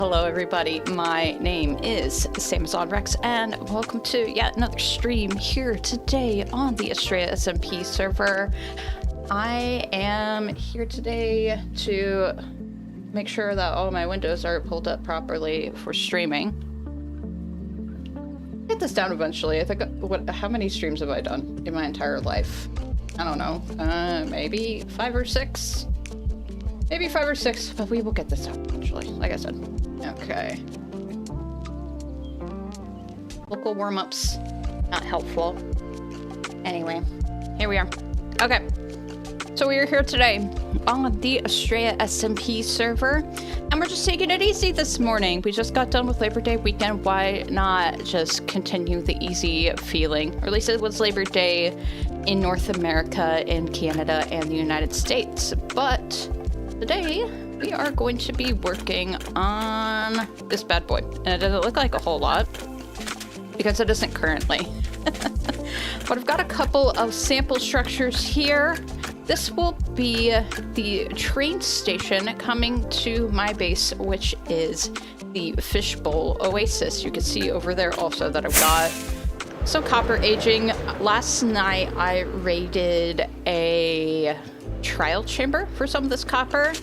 Hello everybody, my name is Rex, and welcome to yet another stream here today on the Astraea SMP server. I am here today to make sure that all my windows are pulled up properly for streaming. Get this down eventually. I think, how many streams have I done in my entire life? I don't know, maybe 5 or 6? Maybe 5 or 6, but we will get this out eventually, like I said. Okay. Local warm-ups, not helpful. Anyway, here we are. Okay, so we are here today on the Astraea SMP server, and we're just taking it easy this morning. We just got done with Labor Day weekend. Why not just continue the easy feeling? Or at least it was Labor Day in North America, in Canada, and the United States. But today, we are going to be working on this bad boy. And it doesn't look like a whole lot, because it isn't currently. But I've got a couple of sample structures here. This will be the train station coming to my base, which is the Fishbowl Oasis. You can see over there also that I've got some copper aging. Last night I raided a trial chamber for some of this copper.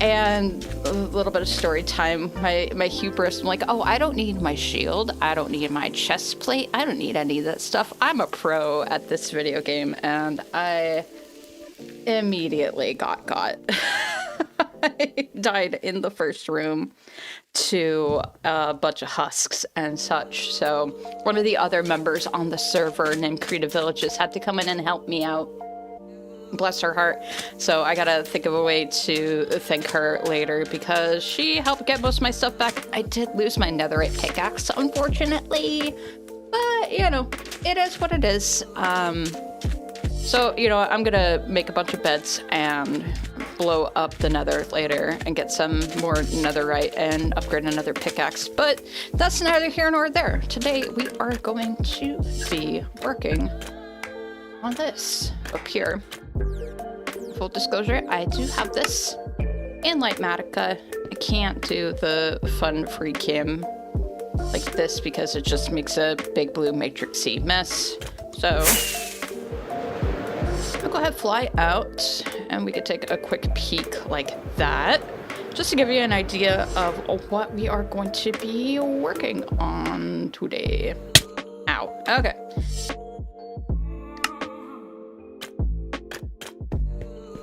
And a little bit of story time. My hubris, I'm like, oh, I don't need my shield. I don't need my chest plate. I don't need any of that stuff. I'm a pro at this video game, and I immediately got got. I died in the first room to a bunch of husks and such. So one of the other members on the server named Creative Villages had to come in and help me out. Bless her heart. So I gotta think of a way to thank her later, because she helped get most of my stuff back. I did lose my netherite pickaxe, unfortunately, but you know, it is what it is. So you know, I'm gonna make a bunch of beds and blow up the nether later and get some more netherite and upgrade another pickaxe, but that's neither here nor there. Today we are going to be working on this up here. Full disclosure, I do have this in Lightmatica. I can't do the fun free cam like this because it just makes a big blue matrixy mess. So I'll go ahead, fly out, and we could take a quick peek like that, just to give you an idea of what we are going to be working on today. Ow. Okay.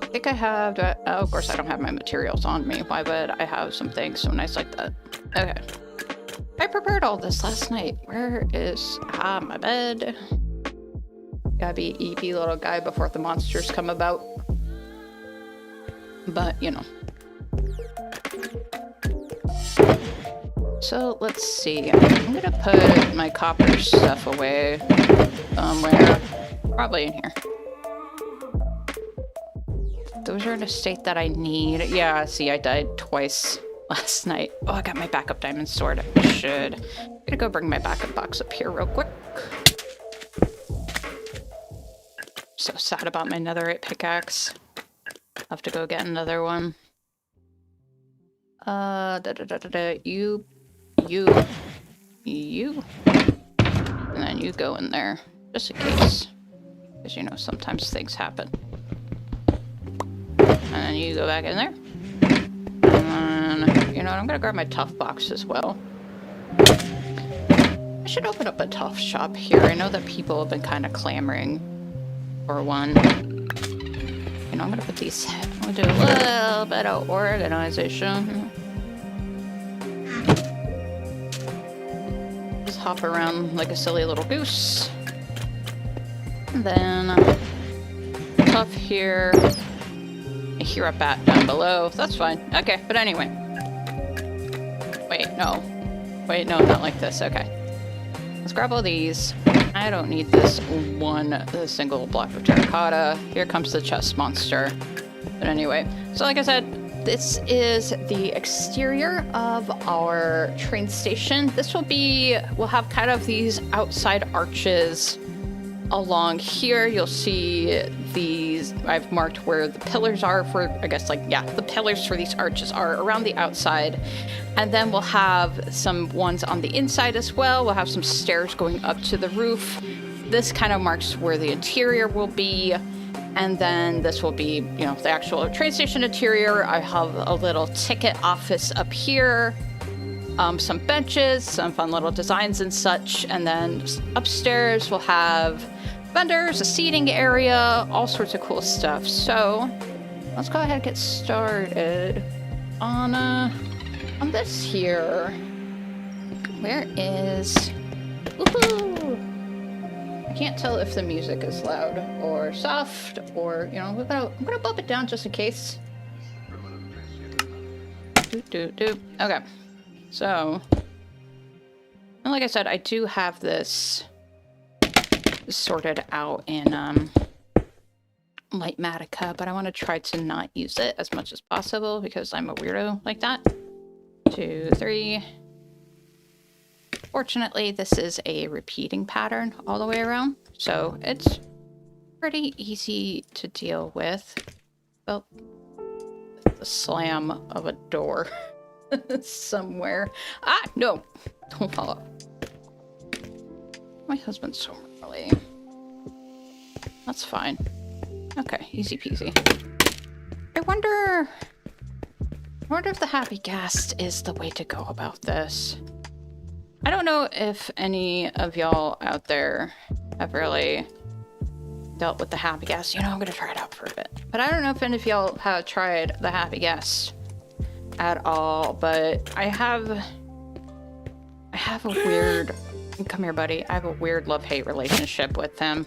I think I have, oh, of course I don't have my materials on me. Why would I have something so nice like that? Okay. I prepared all this last night. Where is, my bed? Gotta be EP little guy before the monsters come about. But, you know. So, let's see. I'm gonna put my copper stuff away somewhere. Probably in here. Those are in a state that I need. Yeah, see, I died twice last night. Oh, I got my backup diamond sword. I should. I'm gonna go bring my backup box up here real quick. So sad about my netherite pickaxe. I'll have to go get another one. You. And then you go in there, just in case. Because, you know, sometimes things happen. And then you go back in there. And then, you know, I'm gonna grab my tough box as well. I should open up a tough shop here. I know that people have been kind of clamoring for one. You know, I'm gonna put these, I'm gonna do a little bit of organization. Just hop around like a silly little goose. And then tough here. I hear a bat down below. That's fine. Okay, but anyway. Wait, no. Wait, no, not like this. Okay. Let's grab all these. I don't need this single block of terracotta. Here comes the chest monster. But anyway, so like I said, this is the exterior of our train station. This will be, we'll have kind of these outside arches along here, you'll see these, I've marked where the pillars are for, I guess, like, yeah, the pillars for these arches are around the outside. And then we'll have some ones on the inside as well. We'll have some stairs going up to the roof. This kind of marks where the interior will be. And then this will be, you know, the actual train station interior. I have a little ticket office up here. Some benches, some fun little designs and such. And then upstairs we'll have vendors, a seating area, all sorts of cool stuff. So let's go ahead and get started on this here. Where is... Woohoo! I can't tell if the music is loud or soft or, you know, I'm gonna bump it down just in case. Okay. So, and like I said, I do have this sorted out in Lightmatica, but I want to try to not use it as much as possible because I'm a weirdo like that. 2, 3. Fortunately, this is a repeating pattern all the way around, so it's pretty easy to deal with. Well, the slam of a door. Somewhere. Ah, no! Don't fall off. My husband's so early. That's fine. Okay, easy peasy. I wonder if the happy gas is the way to go about this. I don't know if any of y'all out there have really dealt with the happy gas. You know, I'm gonna try it out for a bit. But I don't know if any of y'all have tried the happy gas at all, but I have a weird, come here buddy, I have a weird love-hate relationship with him.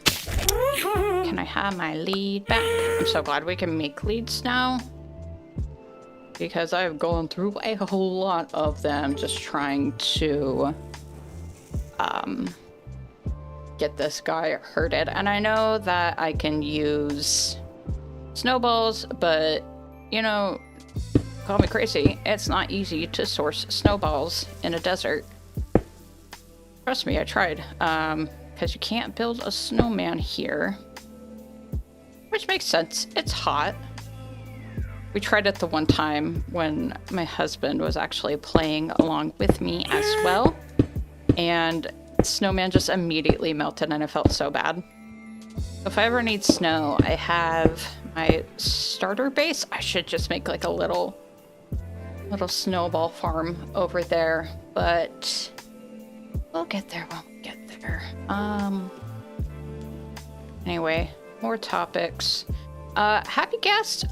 Can I have my lead back? I'm so glad we can make leads now, because I've gone through a whole lot of them just trying to get this guy herded. And I know that I can use snowballs, but you know, call me crazy, it's not easy to source snowballs in a desert. Trust me, I tried. Because you can't build a snowman here. Which makes sense. It's hot. We tried it the one time when my husband was actually playing along with me as well. And snowman just immediately melted and I felt so bad. If I ever need snow, I have my starter base. I should just make like a little snowball farm over there, but we'll get there when we get there. Anyway, more topics. Happy guest.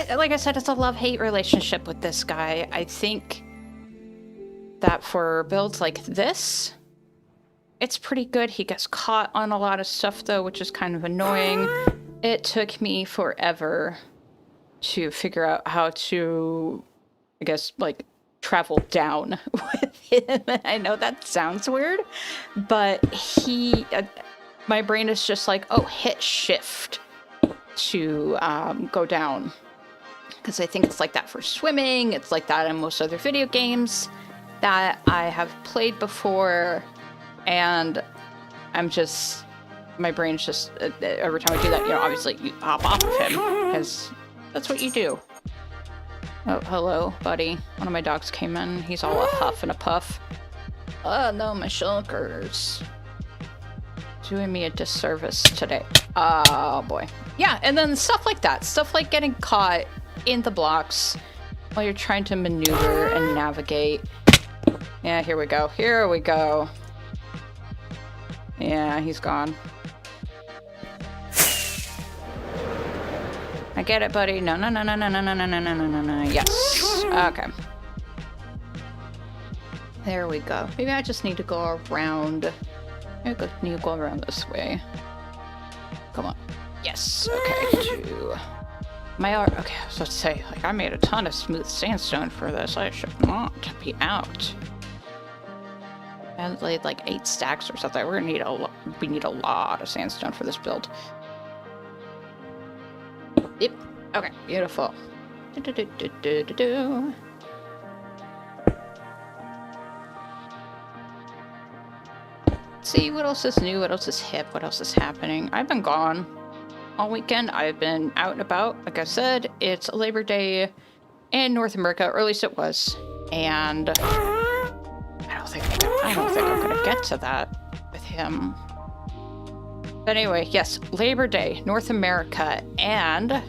Like I said, it's a love-hate relationship with this guy. I think that for builds like this, it's pretty good. He gets caught on a lot of stuff though, which is kind of annoying. It took me forever to figure out how to, I guess, like, travel down with him. I know that sounds weird, but my brain is just like, oh, hit shift to go down. Because I think it's like that for swimming. It's like that in most other video games that I have played before. And my brain's just, every time I do that, you know, obviously you hop off of him because that's what you do. Oh, hello, buddy. One of my dogs came in. He's all a huff and a puff. Oh, no, my shulkers. Doing me a disservice today. Oh, boy. Yeah, and then stuff like that. Stuff like getting caught in the blocks while you're trying to maneuver and navigate. Yeah, here we go. Here we go. Yeah, he's gone. I get it, buddy. No. Yes. Okay. There we go. Maybe I just need to go around. Maybe I need to go around this way. Come on. Yes. Okay. To my art. Okay, I was about to say, like, I made a ton of smooth sandstone for this. I should not be out. I laid like 8 stacks or something. We're gonna need we need a lot of sandstone for this build. Yep. Okay. Beautiful. See what else is new, what else is hip, what else is happening. I've been gone all weekend. I've been out and about. Like I said, it's Labor Day in North America, or at least it was. And I don't think I'm gonna get to that with him. But anyway, yes, Labor Day, North America, and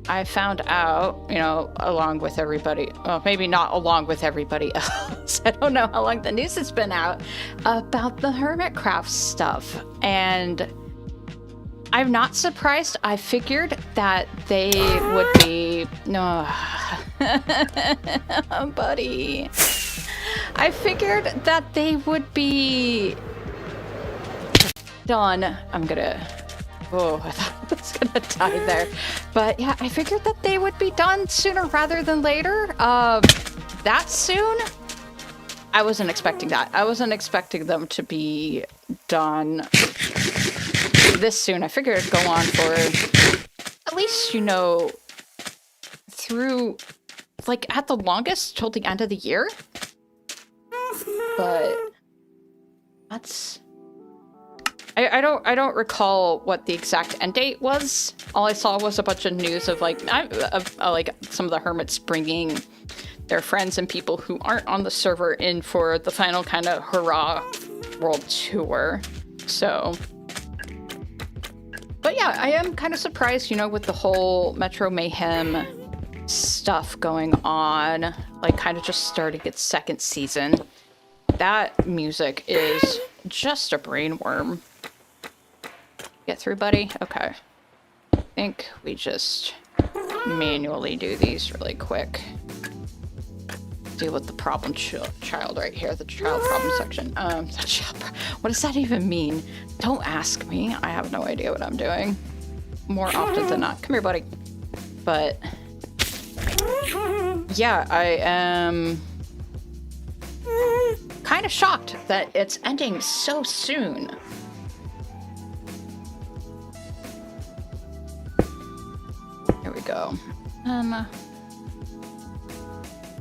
I found out, you know, along with everybody, well, maybe not along with everybody else, I don't know how long the news has been out, about the Hermitcraft stuff. And I'm not surprised. I figured that they would be, no, buddy. I figured that they would be done. I'm gonna, oh, I thought I was gonna die there. But yeah, I figured that they would be done sooner rather than later. That soon? I wasn't expecting that. I wasn't expecting them to be done this soon. I figured it'd go on for at least, you know, through, like, at the longest till the end of the year. But that's... I don't recall what the exact end date was. All I saw was a bunch of news of like like some of the hermits bringing their friends and people who aren't on the server in for the final kind of hurrah world tour. So, but yeah, I am kind of surprised, you know, with the whole Metro Mayhem stuff going on, like kind of just starting its second season. That music is just a brainworm. Get through, buddy? Okay. I think we just manually do these really quick. Deal with the problem child right here, the child problem section. What does that even mean? Don't ask me. I have no idea what I'm doing. More often than not. Come here, buddy. But yeah, I am kind of shocked that it's ending so soon. Here we go.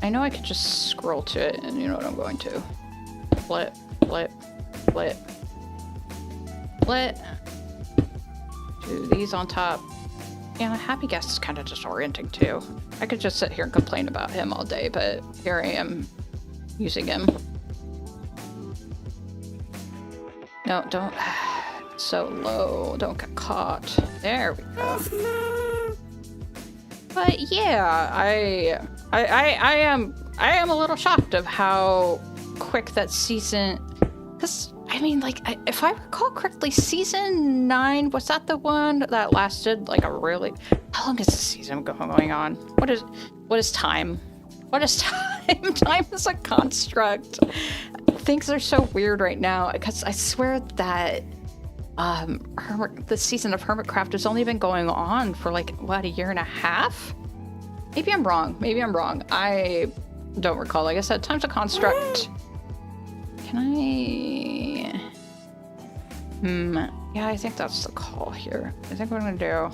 I know I could just scroll to it, and you know what I'm going to. Flip, flip, flip, flip. Do these on top. Yeah, Happy Guest is kind of disorienting too. I could just sit here and complain about him all day, but here I am using him. No, don't. So low. Don't get caught. There we go. But yeah, I am a little shocked of how quick that season, because I mean, like, if I recall correctly, season 9, was that the one that lasted like a really, how long is the season going on? What is time? What is time? Time is a construct. Things are so weird right now, because I swear that the season of Hermitcraft has only been going on for like, what, a year and a half? Maybe I'm wrong. I don't recall. Like I said, time's a construct. Can I... Yeah, I think that's the call here. I think what I'm gonna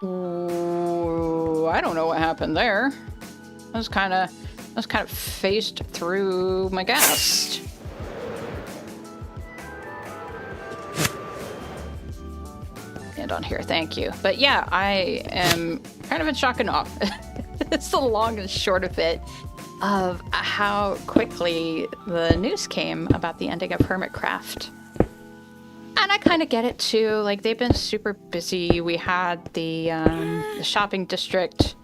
do... Ooh, I don't know what happened there. I was kind of phased through my guest. And on here, thank you. But yeah, I am kind of in shock and awe. It's the long and short of it, of how quickly the news came about the ending of Hermitcraft. And I kind of get it too. Like, they've been super busy. We had the shopping district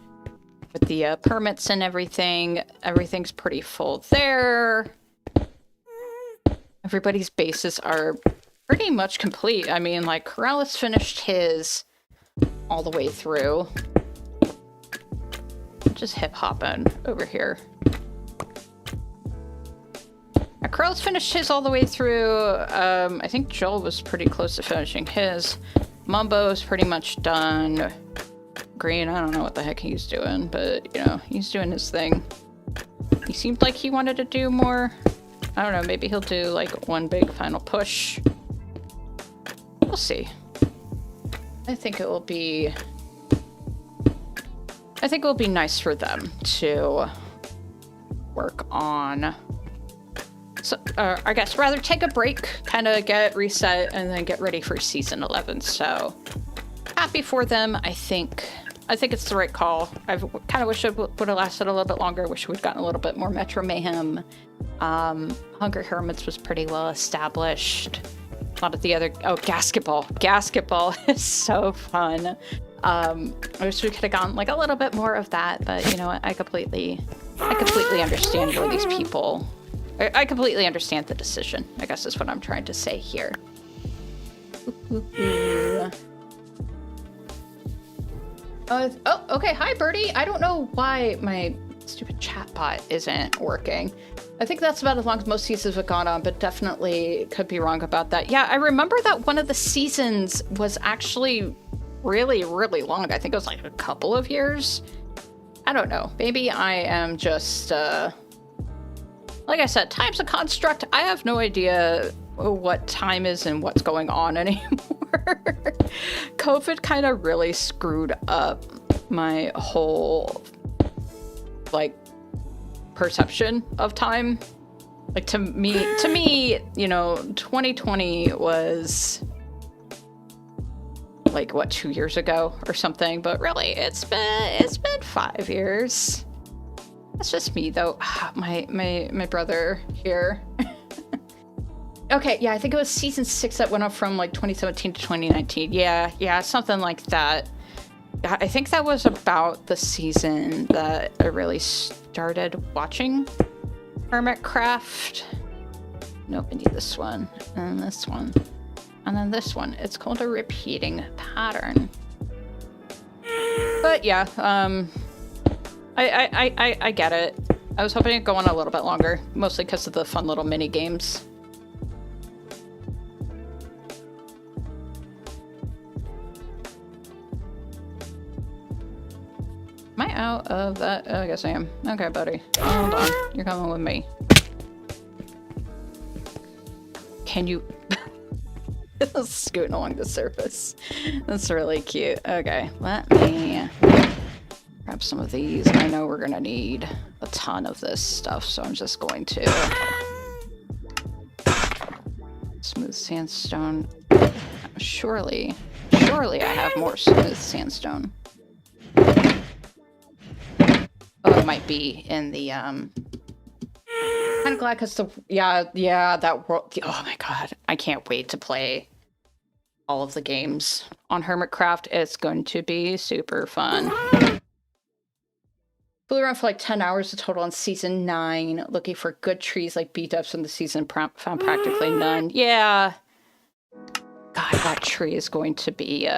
with the permits and everything. Everything's pretty full there. Everybody's bases are pretty much complete. I mean, like, Corrales finished his all the way through. Just hip-hopping over here. Corrales finished his all the way through. I think Joel was pretty close to finishing his. Mumbo's pretty much done. Green, I don't know what the heck he's doing, but, you know, he's doing his thing. He seemed like he wanted to do more. I don't know, maybe he'll do, like, one big final push. We'll see. I think it will be I think it will be nice for them to work on, so, I guess rather take a break, kind of get reset, and then get ready for season 11. So happy for them. I think it's the right call. I kind of wish it would have lasted a little bit longer. Wish we'd gotten a little bit more Metro Mayhem. Hungry Hermits was pretty well established. A lot of the other, Gasketball. Gasketball is so fun. I wish we could have gotten like a little bit more of that, but you know what? I completely understand where these people. I completely understand the decision, I guess is what I'm trying to say here. Oh, okay. Hi, Birdie. I don't know why my stupid chatbot isn't working. I think that's about as long as most seasons have gone on, but definitely could be wrong about that. Yeah, I remember that one of the seasons was actually really, really long. I think it was like a couple of years. I don't know. Maybe I am just, like I said, time's a construct. I have no idea what time is and what's going on anymore. COVID kind of really screwed up my whole, like, perception of time. Like, to me, you know, 2020 was like, what, 2 years ago or something, but really it's been 5 years. That's just me though. My brother here. Okay, yeah, I think it was season 6 that went up from like 2017 to 2019. Yeah, something like that. I think that was about the season that I really started watching Hermitcraft. Nope, I need this one, and this one, and then this one. It's called a repeating pattern. But yeah, I get it. I was hoping it'd go on a little bit longer, mostly because of the fun little mini games. Am I out of that? Oh, I guess I am. Okay, buddy. Hold on. You're coming with me. Can you... scooting along the surface. That's really cute. Okay, let me grab some of these. I know we're gonna need a ton of this stuff, so I'm just going to... Smooth sandstone. Surely I have more smooth sandstone. Oh, it might be in the, kind of glad because the, yeah, that world, oh my god, I can't wait to play all of the games on Hermitcraft. It's going to be super fun. Flew around for like 10 hours total on season 9, looking for good trees like B-dubs from the season, found practically none. Yeah. God, that tree is going to be,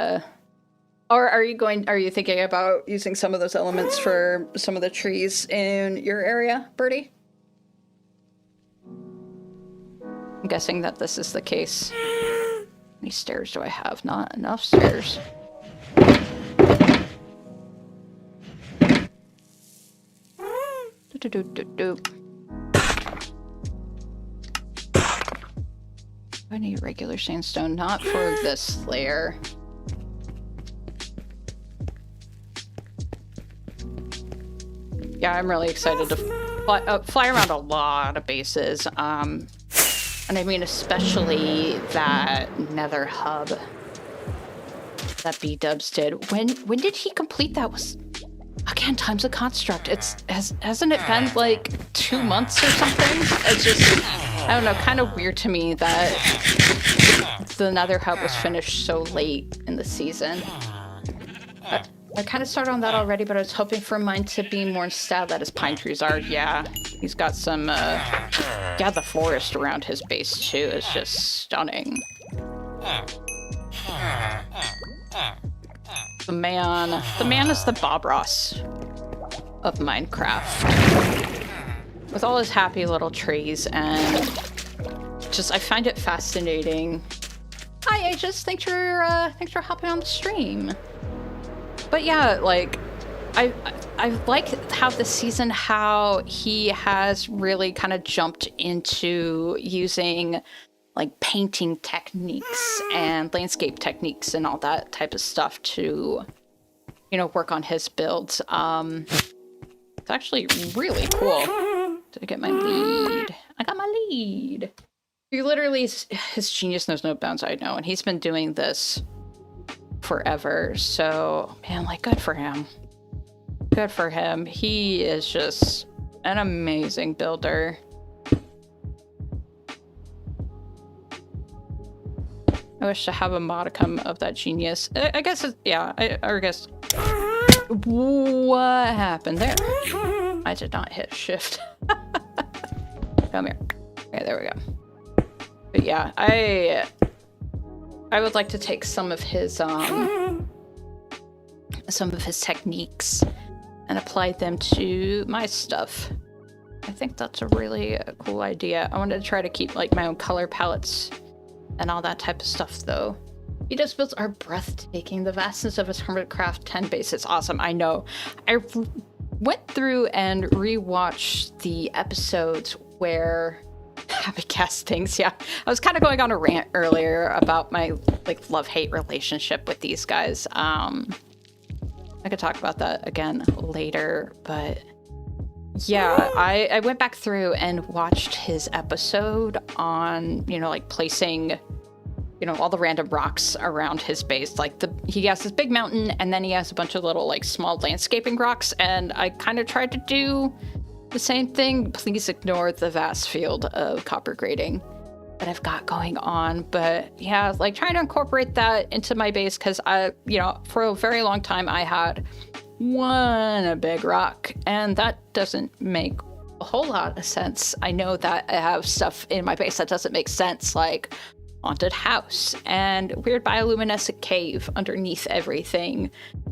Or are you thinking about using some of those elements for some of the trees in your area, Birdie? I'm guessing that this is the case. How many stairs do I have? Not enough stairs. I need regular sandstone, not for this layer. Yeah, I'm really excited to fly around a lot of bases. And I mean, especially that nether hub that B-dubs did. When did he complete that? Was, again, time's a construct. Hasn't it been like 2 months or something? It's just, I don't know, kind of weird to me that the nether hub was finished so late in the season. I kind of started on that already, but I was hoping for mine to be more in style that his pine trees are. Yeah, he's got some, yeah, the forest around his base too is just stunning. The man is the Bob Ross of Minecraft. With all his happy little trees, and just, I find it fascinating. Hi, Aegis, thanks for hopping on the stream. But yeah, like, I like how this season, how he has really kind of jumped into using like painting techniques and landscape techniques and all that type of stuff to you know, work on his builds. It's actually really cool. Did I get my lead? I got my lead. He literally, his genius knows no bounds, I know, and he's been doing this forever. So, man, like, good for him. Good for him. He is just an amazing builder. I wish to have a modicum of that genius. I guess, yeah, I guess. What happened there? I did not hit shift. Come here. Okay, there we go. But yeah, I would like to take some of his techniques and apply them to my stuff. I think that's a really cool idea. I wanted to try to keep like my own color palettes and all that type of stuff, though. Vito's builds are breathtaking. The vastness of his Hermitcraft 10 base is awesome. I know. I went through and rewatched the episodes where Happy castings. Yeah, I was kind of going on a rant earlier about my like love-hate relationship with these guys. I could talk about that again later, but yeah, I went back through and watched his episode on, you know, like placing, you know, all the random rocks around his base. Like he has this big mountain and then he has a bunch of little like small landscaping rocks, and I kind of tried to do the same thing. Please ignore the vast field of copper grading that I've got going on. But yeah, like trying to incorporate that into my base, because I, you know, for a very long time I had one big rock, and that doesn't make a whole lot of sense. I know that I have stuff in my base that doesn't make sense, like haunted house and weird bioluminescent cave underneath everything.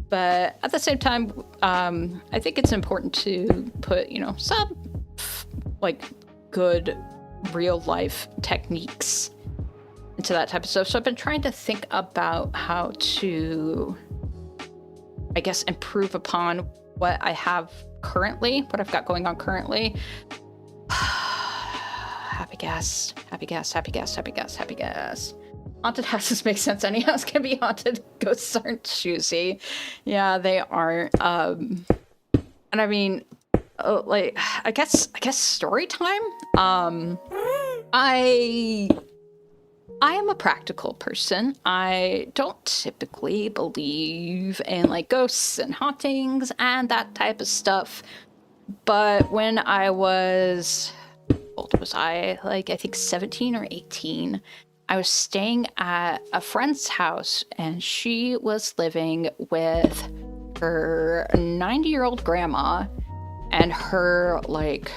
But at the same time, I think it's important to put, you know, some like good real life techniques into that type of stuff. So I've been trying to think about how to, I guess, improve upon what I have currently, what I've got going on currently. Happy gas, happy gas, happy gas, happy gas, happy gas. Haunted houses make sense. Any house can be haunted. Ghosts aren't choosy. Yeah, they aren't. And I mean, like, I guess story time. I am a practical person. I don't typically believe in like ghosts and hauntings and that type of stuff. But when I was, how old was I? Like, I think 17 or 18. I was staying at a friend's house, and she was living with her 90-year-old grandma and her, like,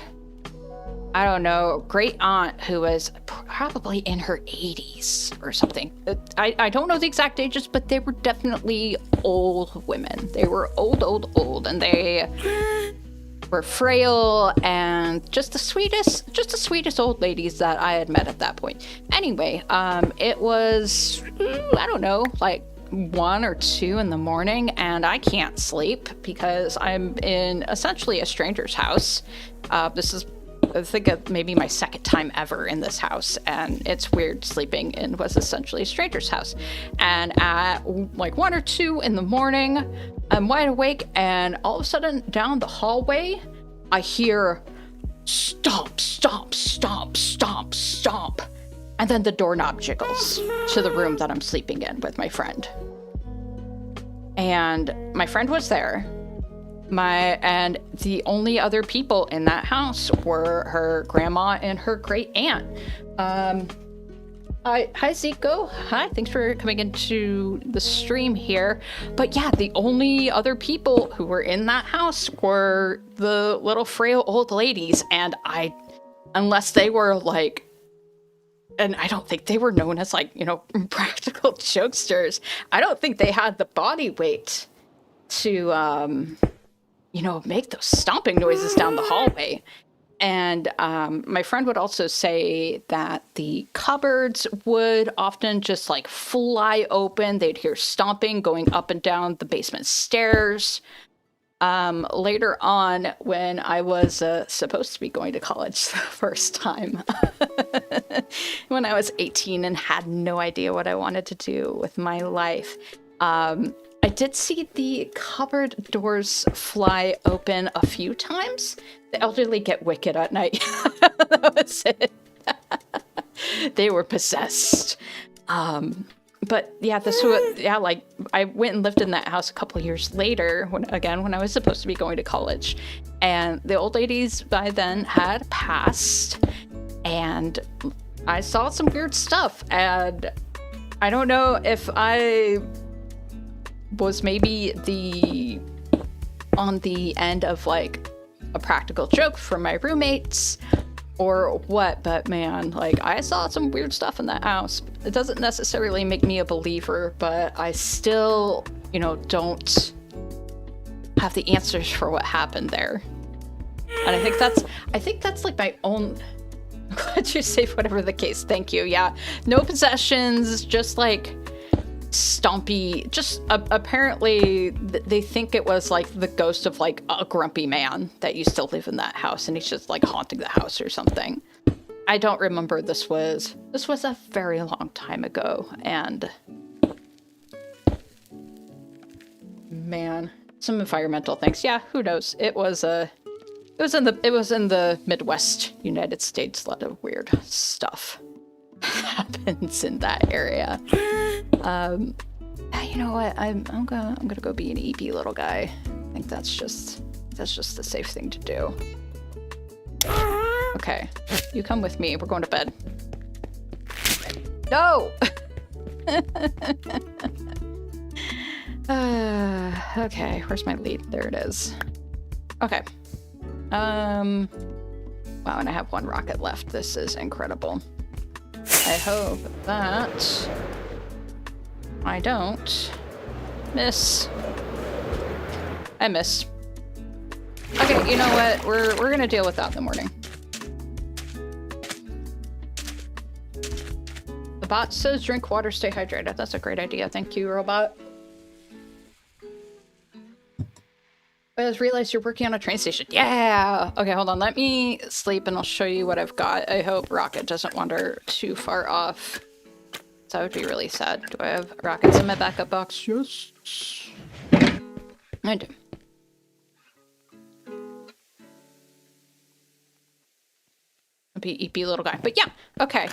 I don't know, great aunt who was probably in her 80s or something. I don't know the exact ages, but they were definitely old women. They were old, and they were frail and just the sweetest old ladies that I had met at that point. Anyway, it was, I don't know, like 1 or 2 in the morning, and I can't sleep because I'm in essentially a stranger's house. This is, I think, maybe my second time ever in this house, and it's weird sleeping in what's essentially a stranger's house. And at like 1 or 2 in the morning, I'm wide awake, and all of a sudden down the hallway, I hear stomp, stomp, stomp, stomp, stomp. And then the doorknob jiggles to the room that I'm sleeping in with my friend. And my friend was there. And the only other people in that house were her grandma and her great aunt. Hi Zico. Hi, thanks for coming into the stream here. But yeah, the only other people who were in that house were the little frail old ladies, and unless they were like, and I don't think they were known as like, you know, practical jokesters. I don't think they had the body weight to, you know, make those stomping noises down the hallway. And my friend would also say that the cupboards would often just like fly open. They'd hear stomping going up and down the basement stairs. Later on, when I was supposed to be going to college the first time, when I was 18 and had no idea what I wanted to do with my life, I did see the cupboard doors fly open a few times. The elderly get wicked at night. That was it. They were possessed. But yeah, this was, yeah, like, I went and lived in that house a couple of years later, when I was supposed to be going to college. And the old ladies by then had passed, and I saw some weird stuff. And I don't know if I was maybe on the end of like a practical joke from my roommates or what, but man, like, I saw some weird stuff in that house. It doesn't necessarily make me a believer, but I still, you know, don't have the answers for what happened there. And I think that's like my own. I'm glad you say whatever the case. Thank you. Yeah, no possessions, just like stompy, just apparently they think it was like the ghost of like a grumpy man that used to live in that house, and he's just like haunting the house or something. I don't remember. This was a very long time ago, and man, some environmental things. Yeah, who knows? It was in the Midwest United States. A lot of weird stuff happens in that area. You know what? I'm gonna go be an EP little guy. I think that's just the safe thing to do. Okay, you come with me. We're going to bed. No. Okay, where's my lead? There it is. Okay. Wow, and I have one rocket left. This is incredible. I hope that I don't miss. I missed. Okay, you know what? We're gonna deal with that in the morning. The bot says drink water, stay hydrated. That's a great idea. Thank you, robot. I just realized you're working on a train station. Yeah! Okay, hold on. Let me sleep and I'll show you what I've got. I hope Rocket doesn't wander too far off. That would be really sad. Do I have rockets in my backup box? Yes. I do. I'll be EP little guy. But yeah, okay.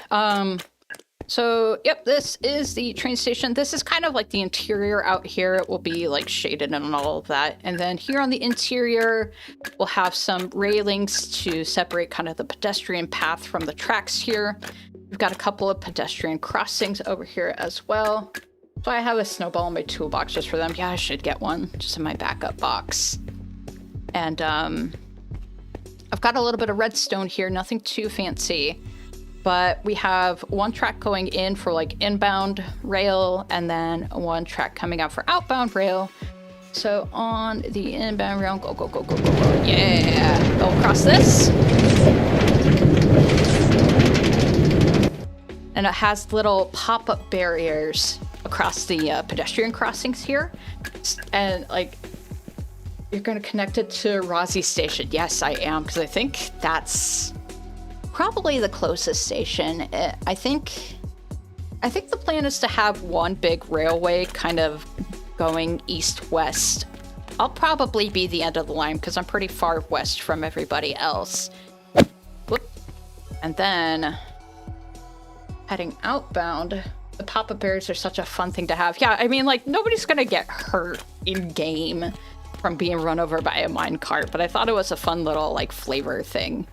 So, yep, this is the train station. This is kind of like the interior out here. It will be like shaded and all of that. And then here on the interior, we'll have some railings to separate kind of the pedestrian path from the tracks here. We've got a couple of pedestrian crossings over here as well. So I have a snowball in my toolbox just for them. Yeah, I should get one just in my backup box. And I've got a little bit of redstone here, nothing too fancy. But we have one track going in for like inbound rail and then one track coming out for outbound rail. So on the inbound rail, go, go, go, go, go, go. Yeah, go across this. And it has little pop-up barriers across the pedestrian crossings here. And like, you're going to connect it to Rozzy Station. Yes, I am, because I think that's probably the closest station. I think the plan is to have one big railway kind of going east-west. I'll probably be the end of the line because I'm pretty far west from everybody else. Whoop. And then heading outbound, the pop-up barriers are such a fun thing to have. Yeah, I mean, like, nobody's gonna get hurt in-game from being run over by a minecart, but I thought it was a fun little, like, flavor thing.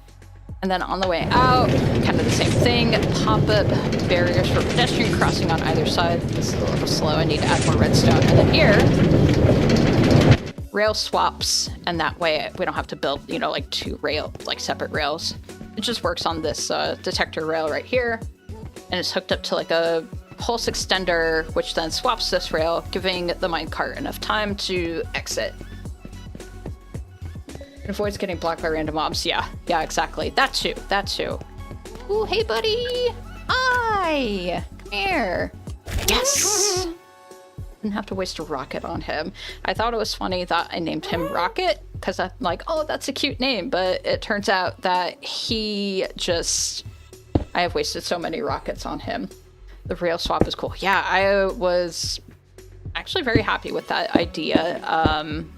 And then on the way out, kind of the same thing, pop-up barriers for pedestrian crossing on either side. This is a little slow, I need to add more redstone. And then here, rail swaps, and that way we don't have to build, you know, like two separate rails. It just works on this detector rail right here, and it's hooked up to like a pulse extender, which then swaps this rail, giving the minecart enough time to exit. It avoids getting blocked by random mobs. Yeah, exactly. That too. Ooh, hey, buddy. Hi. Come here. Yes. Didn't have to waste a rocket on him. I thought it was funny that I named him Rocket because I'm like, oh, that's a cute name. But it turns out that I have wasted so many rockets on him. The rail swap is cool. Yeah, I actually very happy with that idea. I'm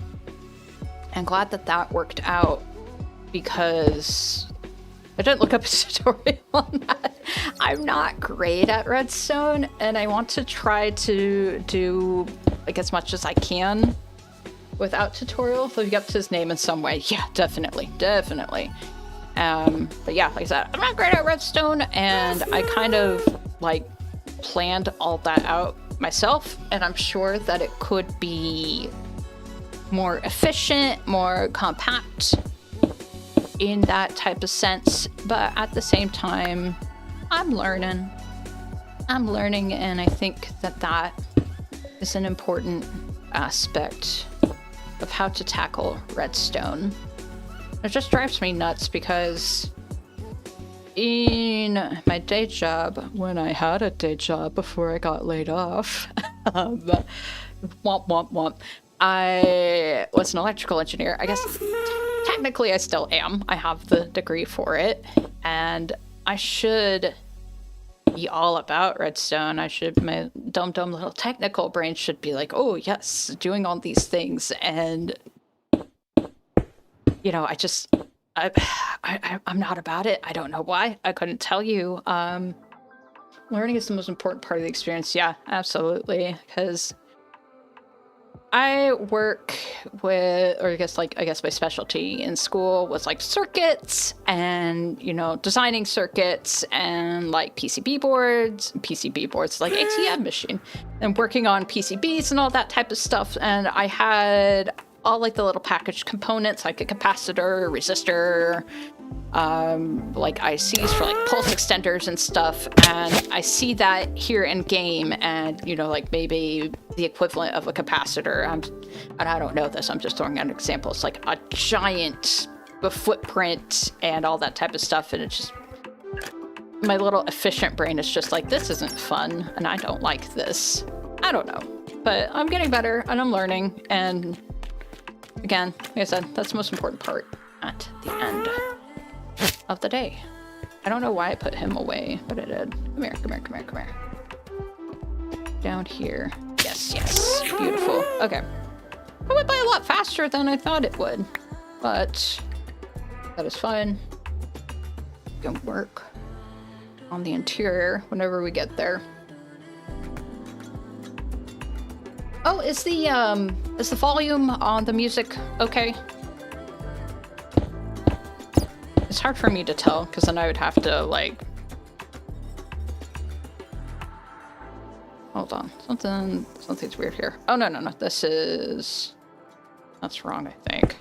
glad that that worked out because I didn't look up a tutorial on that. I'm not great at Redstone, and I want to try to do like as much as I can without tutorial. Living up to his name in some way. Yeah, definitely. But yeah, like I said, I'm not great at Redstone, and I kind of like planned all that out myself, and I'm sure that it could be more efficient, more compact in that type of sense, but at the same time, I'm learning, and I think that that is an important aspect of how to tackle Redstone. It just drives me nuts because in my day job, when I had a day job before I got laid off, womp womp womp, I was an electrical engineer. I guess technically I still am. I have the degree for it, and I should be all about Redstone. My dumb little technical brain should be like, oh yes, doing all these things, and you know, I'm not about it. I don't know why. I couldn't tell you. Learning is the most important part of the experience. Yeah, absolutely. Because I work with, or I guess my specialty in school was like circuits and, you know, designing circuits and like PCB boards, like ATM machine, and working on PCBs and all that type of stuff. And I had all like the little packaged components, like a capacitor, resistor, like ICs for like pulse extenders and stuff. And I see that here in game, and you know, like maybe the equivalent of a capacitor. And I don't know this. I'm just throwing out an example. It's like a giant footprint and all that type of stuff. And it's just my little efficient brain is just like, this isn't fun, and I don't like this. I don't know, but I'm getting better and I'm learning. And again, like I said, that's the most important part at the end of the day. I don't know why I put him away, but I did. Come here. Down here. Yes. Beautiful. Okay. I went by a lot faster than I thought it would, but that is fine. We can work on the interior whenever we get there. Oh, is the volume on the music okay? It's hard for me to tell, because then I would have to, like... Hold on. Something's weird here. Oh, no. This is... That's wrong, I think.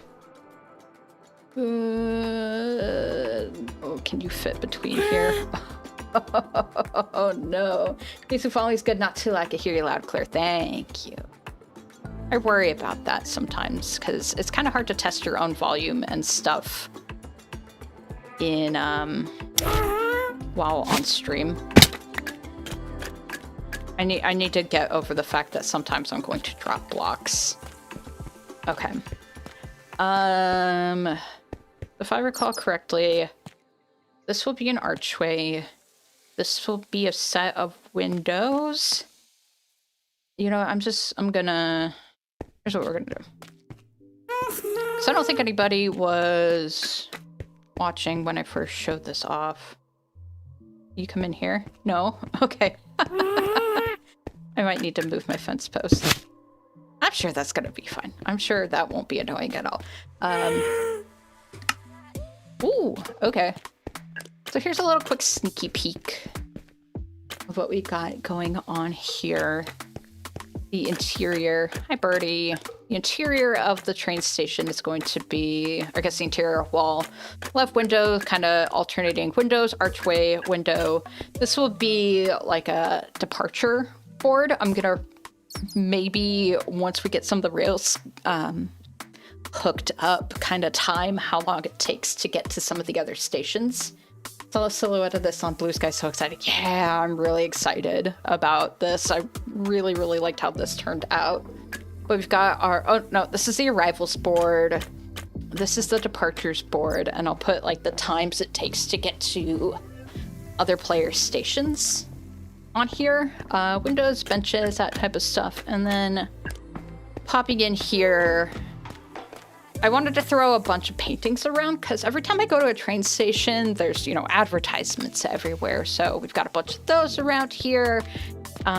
Oh, can you fit between here? Oh, no. Music volume is good, not too loud. I can hear you loud and clear. Thank you. I worry about that sometimes, because it's kind of hard to test your own volume and stuff in while on stream. I need to get over the fact that sometimes I'm going to drop blocks. Okay. If I recall correctly, this will be an archway. This will be a set of windows. You know, I'm gonna... Here's what we're gonna do. Because I don't think anybody was watching when I first showed this off. You come in here? No? Okay. I might need to move my fence post. I'm sure that's gonna be fine. I'm sure that won't be annoying at all. Ooh, okay. So here's a little quick sneaky peek of what we got going on here. The interior. Hi, Birdie. The interior of the train station is going to be, I guess, the interior wall. Left window, kind of alternating windows, archway, window. This will be like a departure board. I'm gonna maybe, once we get some of the rails hooked up, kind of time how long it takes to get to some of the other stations. Saw a silhouette of this on Blue Sky, so excited. Yeah, I'm really excited about this. I really liked how this turned out. We've got our, oh no, this is the arrivals board. This is the departures board, and I'll put like the times it takes to get to other players' stations on here. Windows, benches, that type of stuff. And then popping in here, I wanted to throw a bunch of paintings around because every time I go to a train station, there's, you know, advertisements everywhere. So we've got a bunch of those around here.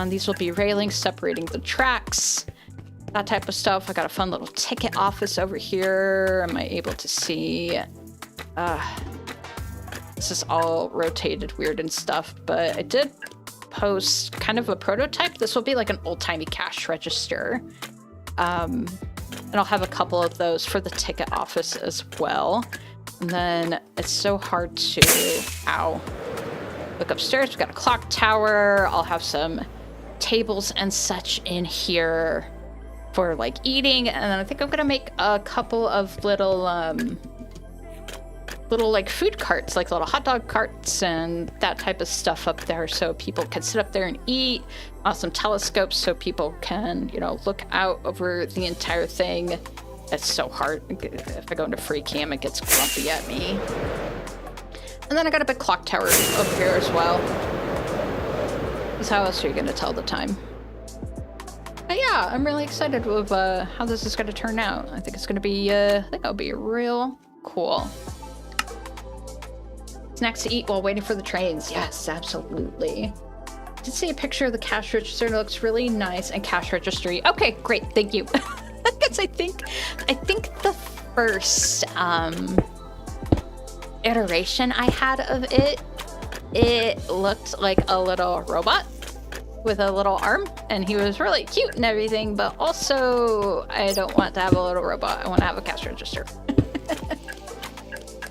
These will be railings separating the tracks, that type of stuff. I got a fun little ticket office over here. Am I able to see? This is all rotated weird and stuff, but I did post kind of a prototype. This will be like an old-timey cash register. And I'll have a couple of those for the ticket office as well. And then it's so hard to, look upstairs. We've got a clock tower. I'll have some tables and such in here for like eating. And then I think I'm gonna make a couple of little like food carts, like little hot dog carts and that type of stuff up there, so people can sit up there and eat. Some telescopes so people can, you know, look out over the entire thing. It's so hard. If I go into free cam, it gets grumpy at me. And then I got a big clock tower over here as well. Because how else are you going to tell the time? But yeah, I'm really excited with how this is going to turn out. I think it's going to be, I think it'll be real cool. Snacks to eat while waiting for the trains. Yes, absolutely. I did see a picture of the cash register. It looks really nice. And cash registry. Okay, great. Thank you. Because I think the first iteration I had of it looked like a little robot with a little arm, and he was really cute and everything, but also I don't want to have a little robot. I want to have a cash register.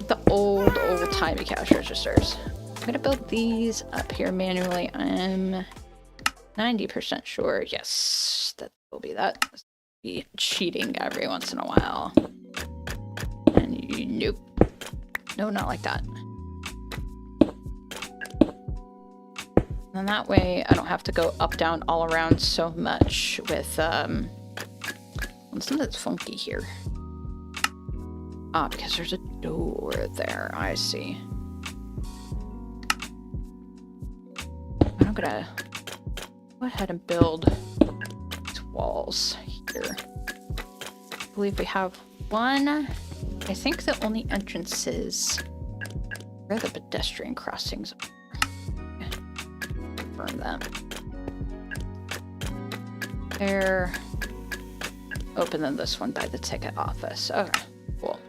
The old-timey cash registers. I'm gonna build these up here manually. I'm 90% sure. Yes, that will be that. Be cheating every once in a while. And nope. No, not like that. And that way I don't have to go up, down, all around so much with something that's funky here. Because there's a door there. I see. I'm gonna go ahead and build these walls here. I believe we have one. I think the only entrances are the pedestrian crossings. Confirm that. They're open than this one by the ticket office. Okay, cool.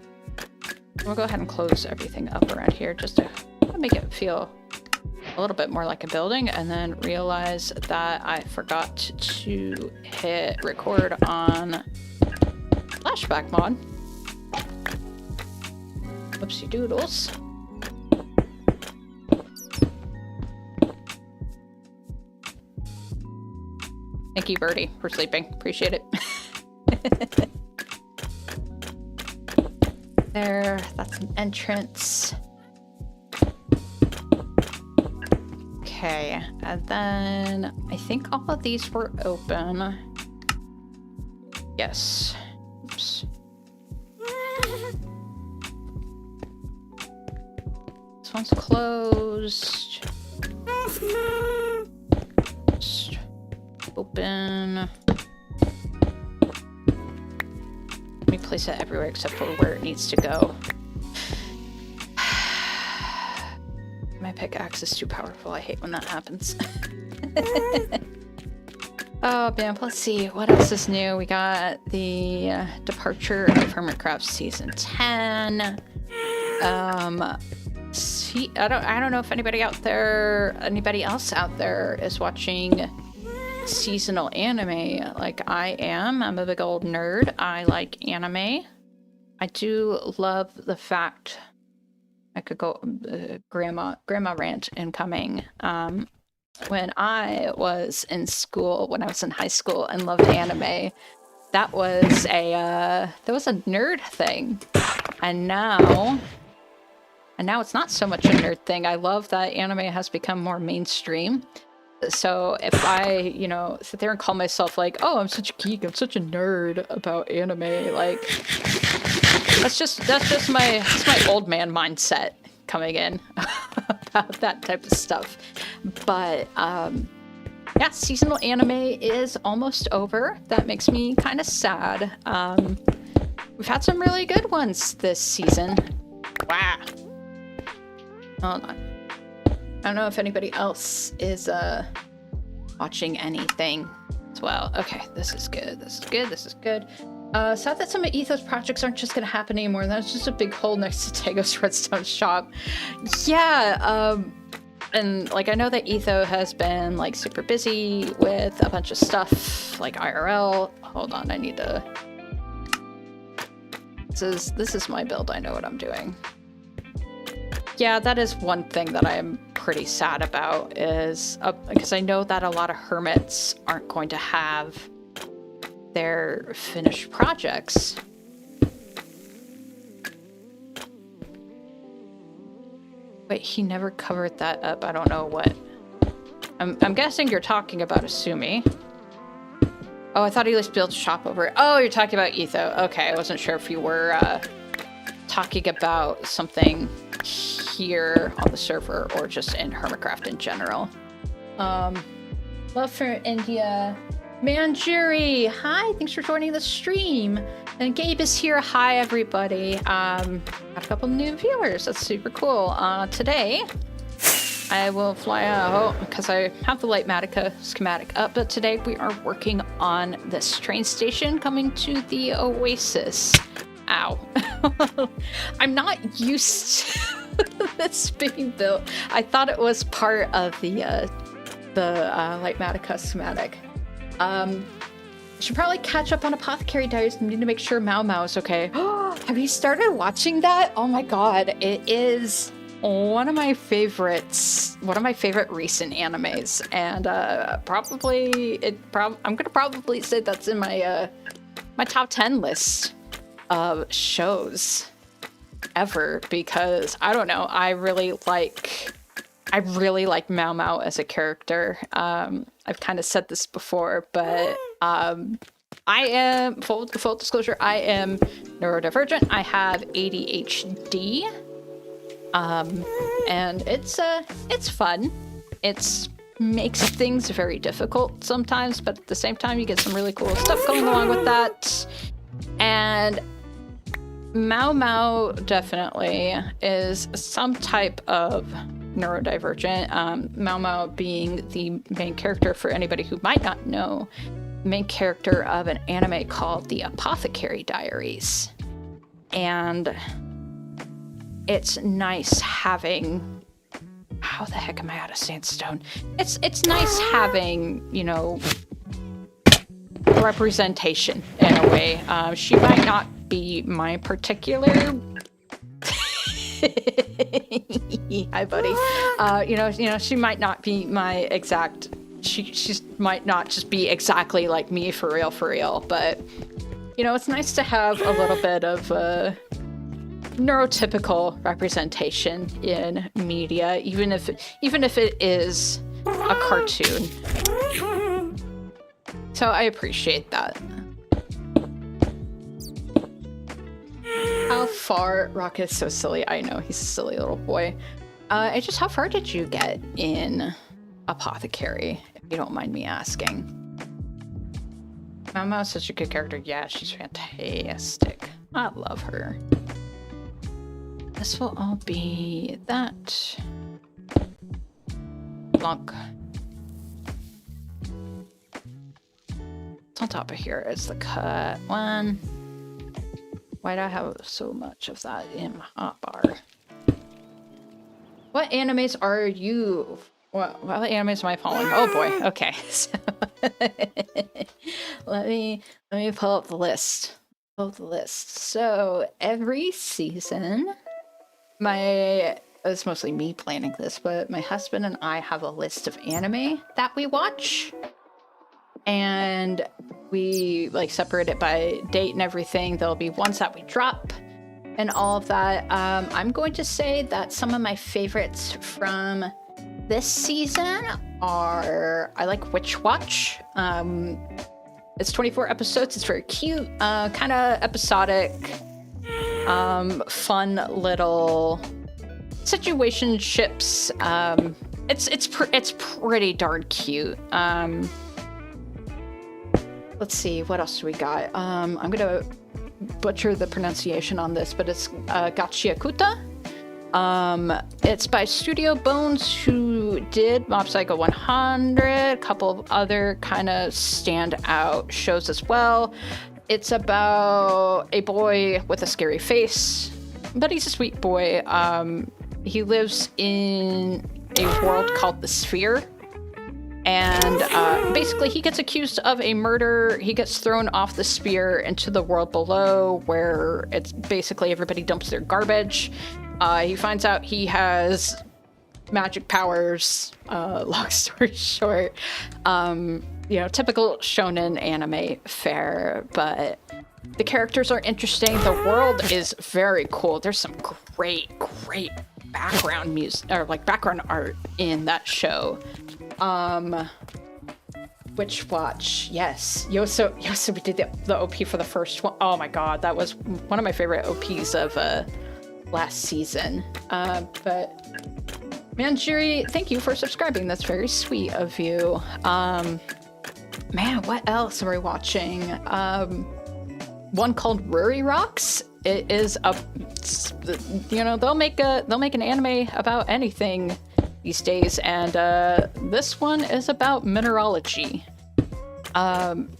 We'll go ahead and close everything up around here just to make it feel a little bit more like a building, and then realize that I forgot to hit record on flashback mod. Whoopsie doodles. Thank you, Birdie, for sleeping. Appreciate it. There, that's an entrance. Okay, and then I think all of these were open. Yes. Oops. This one's closed. Just open. Let me place it everywhere except for where it needs to go. My pickaxe is too powerful. I hate when that happens. Oh man, let's see what else is new. We got the departure of Hermitcraft season 10. See, I don't know if anybody else out there is watching seasonal anime like I am. I'm a big old nerd. I like anime. I do love the fact I could go grandma rant incoming. When I was in school, when I was in high school and loved anime, that was a nerd thing. And now it's not so much a nerd thing. I love that anime has become more mainstream. So if I, sit there and call myself like, oh, I'm such a geek, I'm such a nerd about anime, like that's just my old man mindset coming in about that type of stuff. But yeah, seasonal anime is almost over. That makes me kind of sad. We've had some really good ones this season. Wow. Hold on. I don't know if anybody else is watching anything as well. Okay, this is good. This is good. This is good. Sad that some of Etho's projects aren't just gonna happen anymore. That's just a big hole next to Tego's Redstone shop. Yeah, and like I know that Etho has been like super busy with a bunch of stuff like IRL. Hold on, I need to. This is my build. I know what I'm doing. Yeah, that is one thing that I am pretty sad about is because I know that a lot of hermits aren't going to have their finished projects. Wait, he never covered that up. I don't know what. I'm guessing you're talking about Asumi. Oh, I thought he just built a shop over it. Oh, you're talking about Etho. Okay, I wasn't sure if you were talking about something here on the server or just in Hermitcraft in general. Love for India. Manjuri, hi, thanks for joining the stream. And Gabe is here. Hi, everybody. Got a couple new viewers. That's super cool. Today, I will fly out because I have the Lightmatica schematic up, but today we are working on this train station coming to the Oasis. Ow. I'm not used to this being built. I thought it was part of the Lightmatica schematic. Should probably catch up on Apothecary Diaries. I need to make sure Mau Mau is okay. Have you started watching that? Oh my god, it is one of my favorites. One of my favorite recent animes, and I'm gonna probably say that's in my my top 10 list of shows ever because I don't know. I really like Mau Mau as a character. I've kind of said this before, but I am, full disclosure, I am neurodivergent. I have ADHD. And it's fun. It makes things very difficult sometimes, but at the same time, you get some really cool stuff going along with that. And Mau Mau definitely is some type of neurodivergent. Mau Mau being the main character, for anybody who might not know, main character of an anime called The Apothecary Diaries. And it's nice having... How the heck am I out of sandstone? It's nice having, you know, representation in a way. She might not be my particular... Hi, buddy. You know, she might not be my exact... She might not just be exactly like me for real, but, you know, it's nice to have a little bit of neurotypical representation in media, even if it is a cartoon. So I appreciate that. How far? Rocket is so silly. I know, he's a silly little boy. Just how far did you get in Apothecary, if you don't mind me asking? Mama is such a good character. Yeah, she's fantastic. I love her. This will all be that. Plunk. It's on top of here. It's the cut one. Why do I have so much of that in my hotbar? What animes are you? What animes am I following? Oh boy. Okay. So let me pull up the list. So every season, it's mostly me planning this, but my husband and I have a list of anime that we watch. And we like separate it by date and everything. There'll be ones that we drop and all of that. I'm going to say that some of my favorites from this season are, I like Witch Watch. It's 24 episodes. It's very cute, kind of episodic, fun little situationships it's pretty darn cute. Let's see, what else do we got? I'm gonna butcher the pronunciation on this, but it's Gachiakuta. It's by Studio Bones, who did Mob Psycho 100, a couple of other kind of standout shows as well. It's about a boy with a scary face, but he's a sweet boy. He lives in a world called the Sphere, and basically he gets accused of a murder. He gets thrown off the Sphere into the world below, where it's basically everybody dumps their garbage. He finds out he has magic powers. Long story short, typical shonen anime fare, but the characters are interesting. The world is very cool. There's some great background music, or like background art in that show. Witch Watch, yes. Yoso, we did the OP for the first one. Oh my god, that was one of my favorite OPs of last season. But Manjiri, thank you for subscribing. That's very sweet of you. Man, what else are we watching? One called Ruri Rocks. It is they'll make an anime about anything these days, and this one is about mineralogy.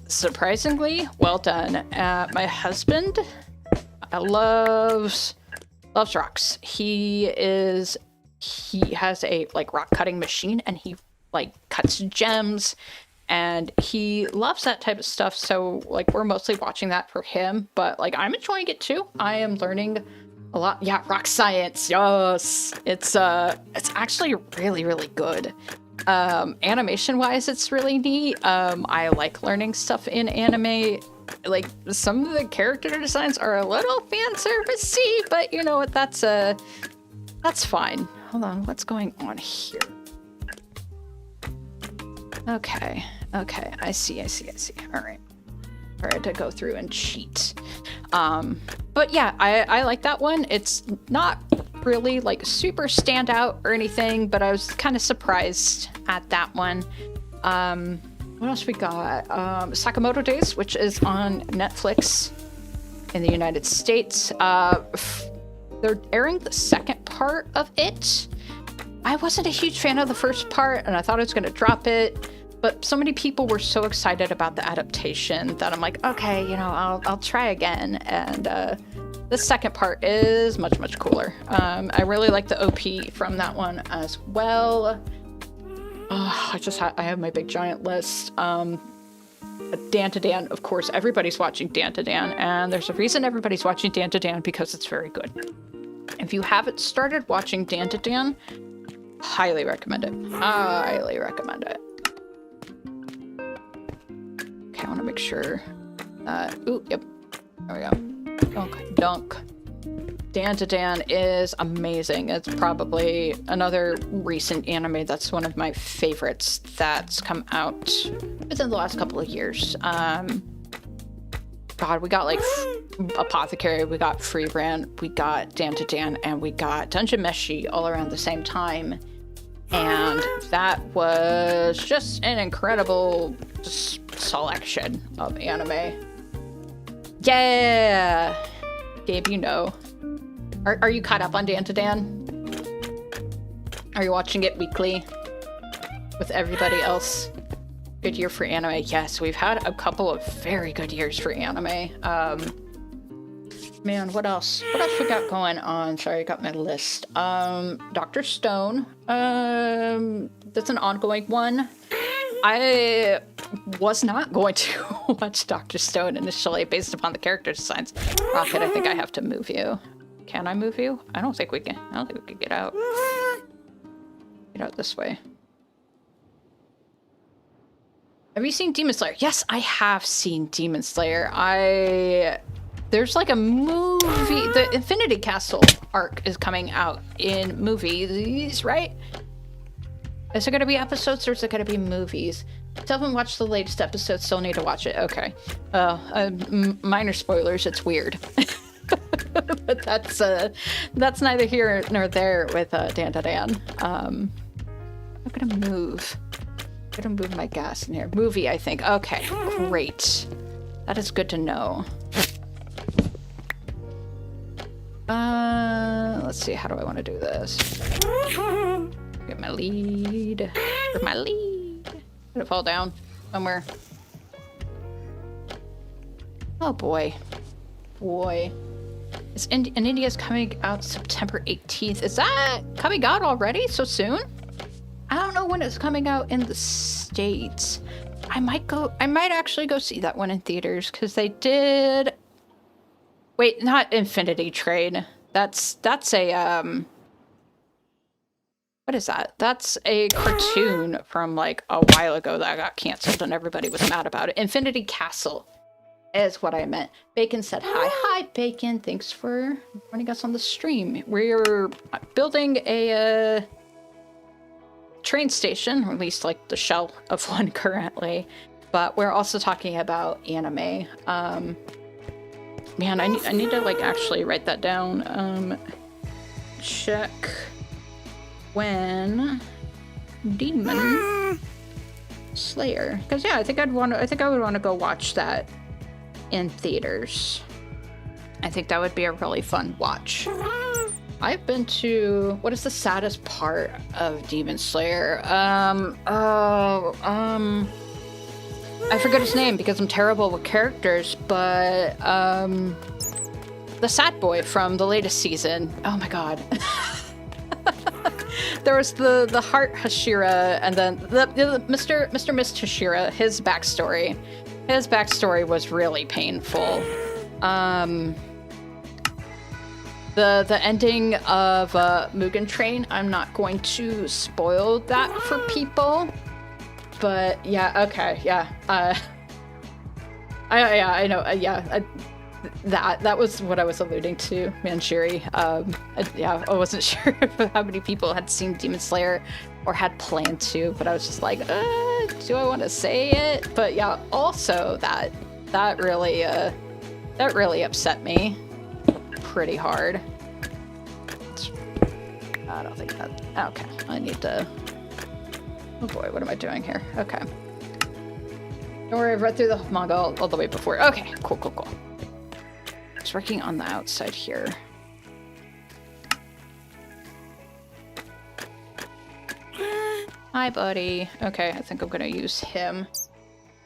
Surprisingly well done. My husband loves rocks. He has a like rock cutting machine, and he like cuts gems, and he loves that type of stuff. So like we're mostly watching that for him, but like I'm enjoying it too. I am learning a lot. Yeah, rock science. Yes, it's actually really, really good. Animation wise, it's really neat. I like learning stuff in anime. Like some of the character designs are a little fan servicey, but you know what? That's fine. Hold on, what's going on here? Okay, I see. All right, to go through and cheat. But yeah, I like that one. It's not really like super standout or anything, but I was kind of surprised at that one. What else we got? Sakamoto Days, which is on Netflix in the United States. They're airing the second part of it. I wasn't a huge fan of the first part, and I thought I was going to drop it, but so many people were so excited about the adaptation that I'm like, okay, I'll try again. And the second part is much, much cooler. I really like the OP from that one as well. I have my big giant list. Dan to Dan, of course, everybody's watching Dan to Dan, and there's a reason everybody's watching Dan to Dan, because it's very good. If you haven't started watching Dan to Dan, highly recommend it. Highly recommend it. Okay, I want to make sure. Yep. There we go. Dunk. Dan to Dan is amazing. It's probably another recent anime that's one of my favorites that's come out within the last couple of years. God, we got like Apothecary, we got Free Brand, we got Dan to Dan, and we got Dungeon Meshi all around the same time. And that was just an incredible selection of anime. Yeah! Gabe, you know. Are you caught up on Dan to Dan? Are you watching it weekly with everybody else? Good year for anime. Yes, we've had a couple of very good years for anime. Man, what else? What else we got going on? Sorry, I got my list. Dr. Stone. That's an ongoing one. I was not going to watch Dr. Stone initially based upon the character designs. Rocket, I think I have to move you. Can I move you? I don't think we can. I don't think we can get out. Get out this way. Have you seen Demon Slayer? Yes, I have seen Demon Slayer. There's like a movie. The Infinity Castle arc is coming out in movies, right? Is it going to be episodes or is it going to be movies? Still haven't watched the latest episode. Still need to watch it. Okay. Minor spoilers. It's weird. But that's neither here nor there with Dan to Dan. gonna move. I'm gonna move my gas in here. Movie, I think. Okay, great. That is good to know. Let's see, how do I want to do this? Get my lead. Where's my lead? Did it fall down somewhere? Oh boy. Boy. It's in India's coming out September 18th. Is that coming out already so soon? I don't know when it's coming out in the States. I might actually go see that one in theaters because they did. Wait, not Infinity Train. That's a what is that? That's a cartoon from like a while ago that got canceled and everybody was mad about it. Infinity Castle is what I meant. Bacon said hi. Hi, Bacon. Thanks for joining us on the stream. We're building a train station, or at least like the shell of one currently, but we're also talking about anime. Man, I need to like actually write that down. Check when Demon Slayer, because yeah, I think I would want to go watch that in theaters. I think that would be a really fun watch. I've been to, what is the saddest part of Demon Slayer? I forget his name because I'm terrible with characters, but the sad boy from the latest season. Oh my god. There was the Heart Hashira, and then the Mr. Miss Hashira, his backstory. His backstory was really painful. The ending of Mugen Train, I'm not going to spoil that for people. But yeah, okay, yeah. I know. That was what I was alluding to, Manchuri. Yeah, I wasn't sure how many people had seen Demon Slayer or had planned to, but I was just like, do I want to say it? But yeah, also that really upset me pretty hard. I don't think that. Okay, I need to. Oh boy, what am I doing here? Okay. Don't worry, I've read through the manga all the way before. Okay, cool. Just working on the outside here. Hi, buddy. Okay, I think I'm gonna use him.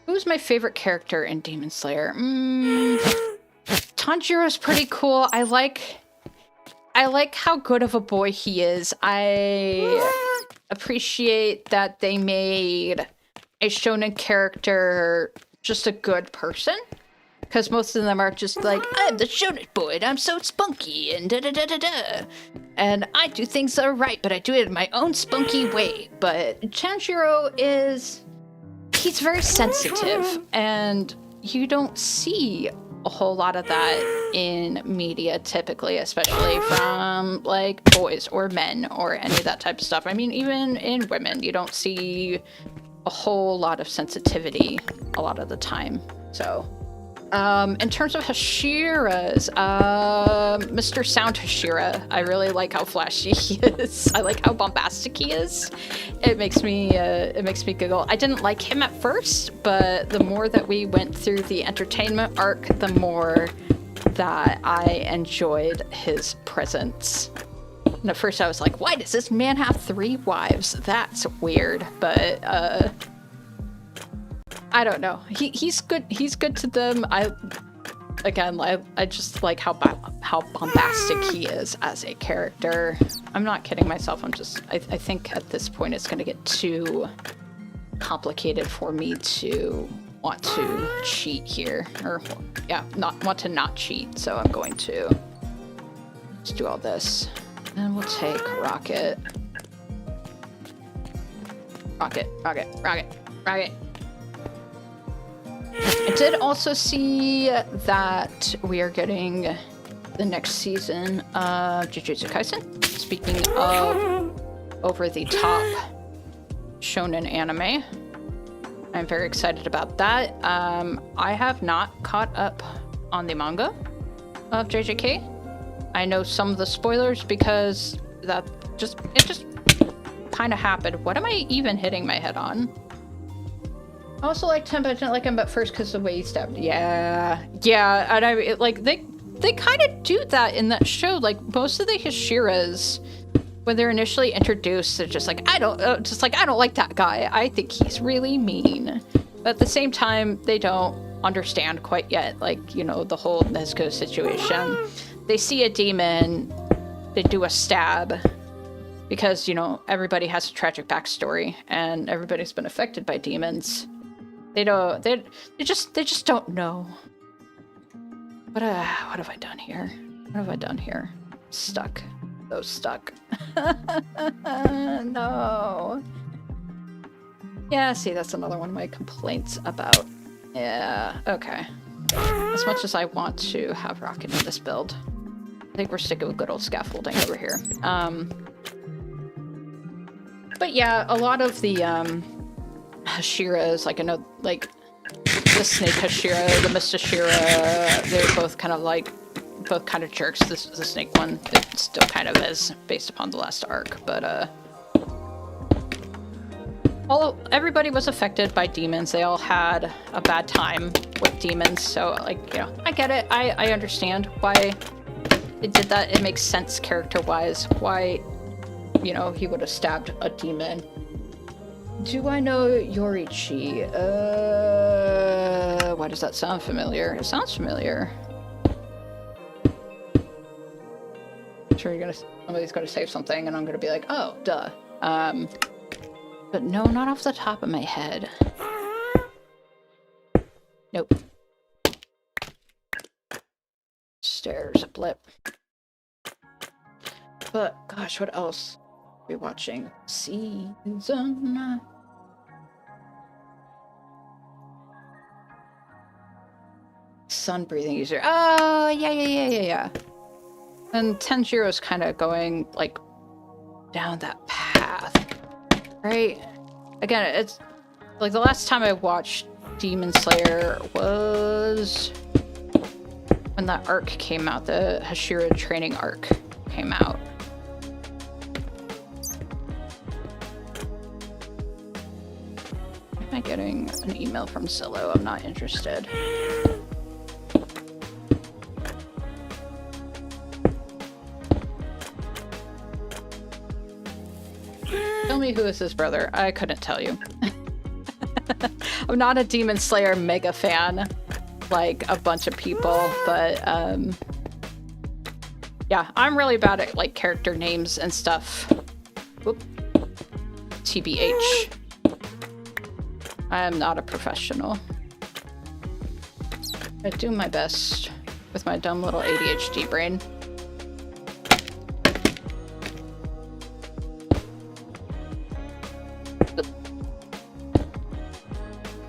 Who's my favorite character in Demon Slayer? Tanjiro's pretty cool. I like how good of a boy he is. I appreciate that they made a shonen character just a good person. Because most of them are just like, I'm the shonen boy and I'm so spunky and da-da-da-da-da. And I do things that are right, but I do it in my own spunky way. But Tanjiro he's very sensitive. And you don't see a whole lot of that in media typically, especially from like boys or men or any of that type of stuff. I mean, even in women, you don't see a whole lot of sensitivity a lot of the time. So in terms of Hashira's, Mr. Sound Hashira, I really like how flashy he is. I like how bombastic he is. It makes me giggle. I didn't like him at first, but the more that we went through the entertainment arc, the more that I enjoyed his presence. And at first I was like, why does this man have 3 wives? That's weird, but I don't know. He's good. He's good to them. I just like how bombastic he is as a character. I'm not kidding myself. I think at this point it's gonna get too complicated for me to want to cheat here, or yeah, want to not cheat. So I'm going to just do all this, and we'll take rocket. I did also see that we are getting the next season of Jujutsu Kaisen. Speaking of over-the-top shonen anime, I'm very excited about that. I have not caught up on the manga of JJK. I know some of the spoilers because it just kind of happened. What am I even hitting my head on? I also liked him, but I didn't like him at first because of the way he stabbed. Yeah, and they kind of do that in that show. Like most of the Hashiras, when they're initially introduced, they're just like, I don't like that guy. I think he's really mean. But at the same time, they don't understand quite yet, like, you know, the whole Nezuko situation. They see a demon, they do a stab, because, you know, everybody has a tragic backstory, and everybody's been affected by demons. They just don't know. What have I done here? What have I done here? Stuck. So stuck. No. Yeah, see, that's another one of my complaints about. Yeah, okay. As much as I want to have Rocket in this build, I think we're sticking with good old scaffolding over here. But yeah, a lot of the Hashiras, like I know, like the Snake Hashira, the Mist Hashira, they're both kind of jerks. The Snake one, it still kind of is based upon the last arc, but everybody was affected by demons. They all had a bad time with demons, so like, you know, I get it. I understand why they did that. It makes sense character-wise why, you know, he would have stabbed a demon. Do I know Yorichi? Why does that sound familiar? It sounds familiar. I'm sure somebody's gonna say something and I'm gonna be like, oh, duh. But no, not off the top of my head. Nope. Stairs, a blip. But gosh, what else are we watching? Season. Sun breathing user. Oh, yeah. And Tenjiro's kind of going like down that path. Right? Again, it's like the last time I watched Demon Slayer was when that arc came out, the Hashira training arc came out. Am I getting an email from Zillow? I'm not interested. Tell me, who is his brother? I couldn't tell you. I'm not a Demon Slayer mega fan like a bunch of people, but yeah, I'm really bad at like character names and stuff. Whoop. TBH. I am not a professional. I do my best with my dumb little ADHD brain.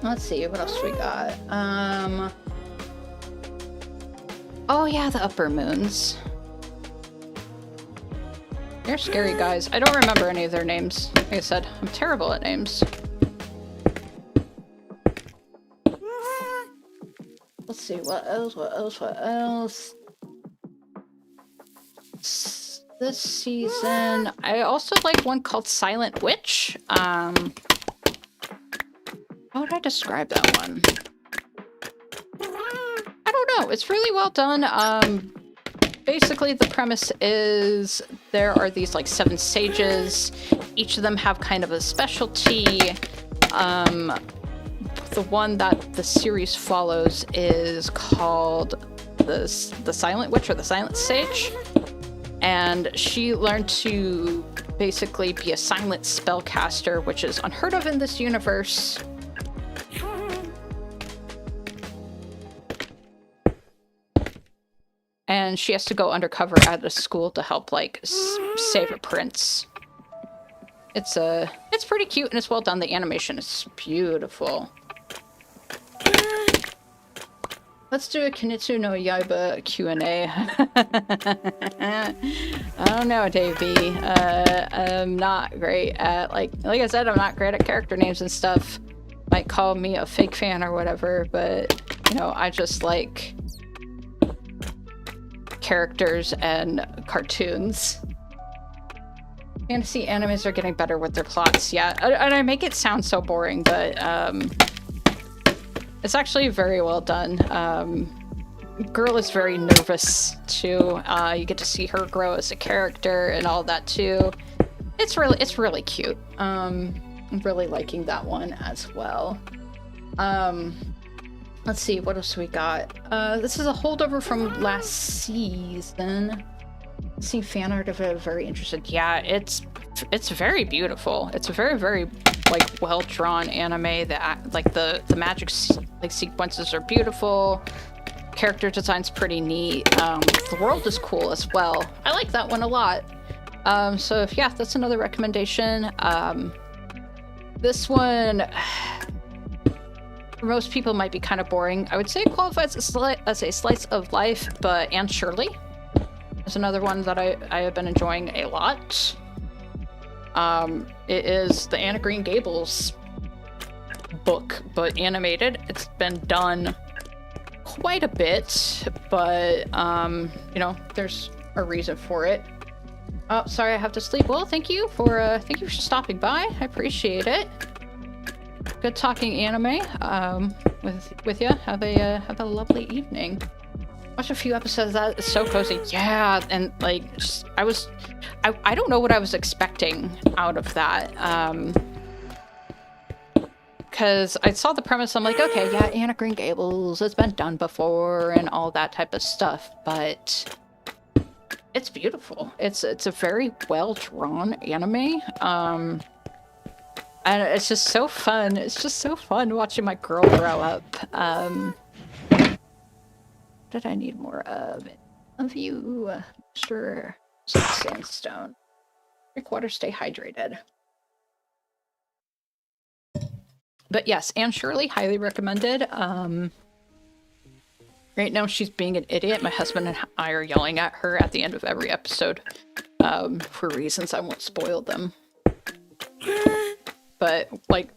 Let's see, what else we got? Oh yeah, the upper moons. They're scary guys. I don't remember any of their names. Like I said, I'm terrible at names. Let's see, what else? This season, I also like one called Silent Witch. How would I describe that one? I don't know. It's really well done. Basically, the premise is there are these like 7 sages. Each of them have kind of a specialty. The one that the series follows is called the Silent Witch, or the Silent Sage. And she learned to basically be a silent spellcaster, which is unheard of in this universe. And she has to go undercover at a school to help, like, save a prince. It's pretty cute and it's well done. The animation is beautiful. Let's do a Kimetsu no Yaiba Q&A. I don't know, Davey. I'm not great at, like I said, I'm not great at character names and stuff. Might call me a fake fan or whatever, but, you know, I just like characters and cartoons. Fantasy animes are getting better with their plots, yeah. And I make it sound so boring, but it's actually very well done. Girl is very nervous too. You get to see her grow as a character and all that too. It's really cute. I'm really liking that one as well. Let's see, what else we got? This is a holdover from last season. See fan art of it, very interested. Yeah, it's very beautiful. It's a very like well drawn anime. That like the magic like sequences are beautiful. Character design's pretty neat. The world is cool as well. I like that one a lot. So yeah, that's another recommendation. This one for most people might be kind of boring. I would say it qualifies as a slice of life, but Anne Shirley is another one that I have been enjoying a lot. It is the Anna Green Gables book, but animated. It's been done quite a bit, but you know, there's a reason for it. Oh, sorry, I have to sleep. Well, thank you for stopping by. I appreciate it. Good talking anime with you. Have a lovely evening. Watched a few episodes of that. It's so cozy. Yeah, and like I don't know what I was expecting out of that. Because I saw the premise, I'm like, okay, yeah, Anna Green Gables, it's been done before and all that type of stuff, but it's beautiful. It's a very well-drawn anime. And it's just so fun. It's just so fun watching my girl grow up. Did I need more of you? Sure. Some sandstone. Drink water, stay hydrated. But yes, Anne Shirley, highly recommended. Right now she's being an idiot. My husband and I are yelling at her at the end of every episode for reasons I won't spoil them. But like,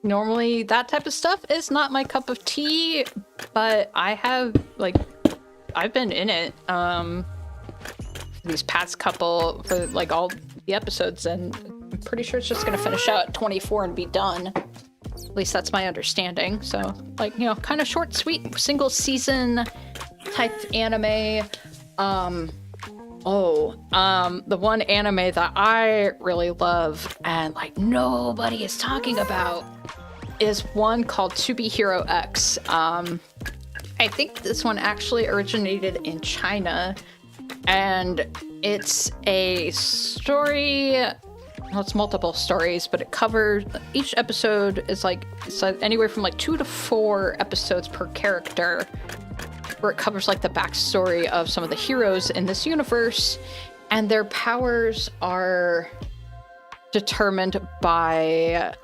normally that type of stuff is not my cup of tea, but I've been in it these past couple for like all the episodes, and I'm pretty sure it's just gonna finish out at 24 and be done. At least that's my understanding. So like, you know, kind of short, sweet, single season type anime. The one anime that I really love and like nobody is talking about is one called To Be Hero X. I think this one actually originated in China, and it's a story. Well, it's multiple stories, but it covers, each episode is like, it's anywhere from like 2 to 4 episodes per character, where it covers like the backstory of some of the heroes in this universe, and their powers are determined by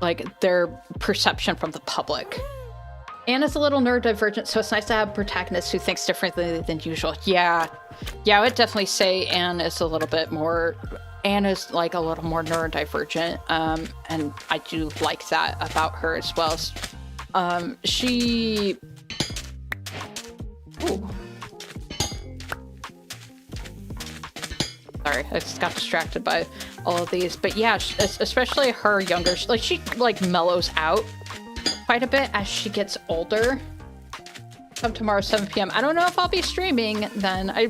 like their perception from the public. Anna's a little neurodivergent, so it's nice to have a protagonist who thinks differently than usual. Yeah, I would definitely say Anne is a little bit more, Anne is like a little more neurodivergent, and I do like that about her as well. She... Ooh. Sorry, I just got distracted by all of these. But yeah, especially her younger, like she like mellows out quite a bit as she gets older. Come tomorrow, 7 p.m. I don't know if I'll be streaming then. I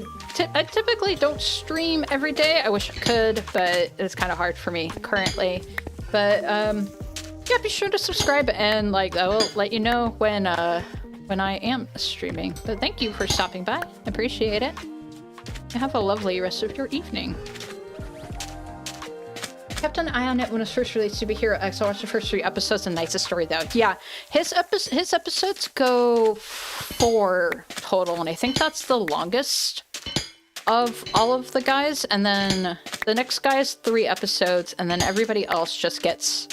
typically don't stream every day. I wish I could, but it's kind of hard for me currently. But yeah, be sure to subscribe, and like I will let you know when I am streaming. But thank you for stopping by. I appreciate it. Have a lovely rest of your evening. Kept an eye on it when it was first released. To Be Hero X. I watched the first 3 episodes, and nicest story though. Yeah, his episodes go 4 total, and I think that's the longest of all of the guys. And then the next guy is 3 episodes, and then everybody else just gets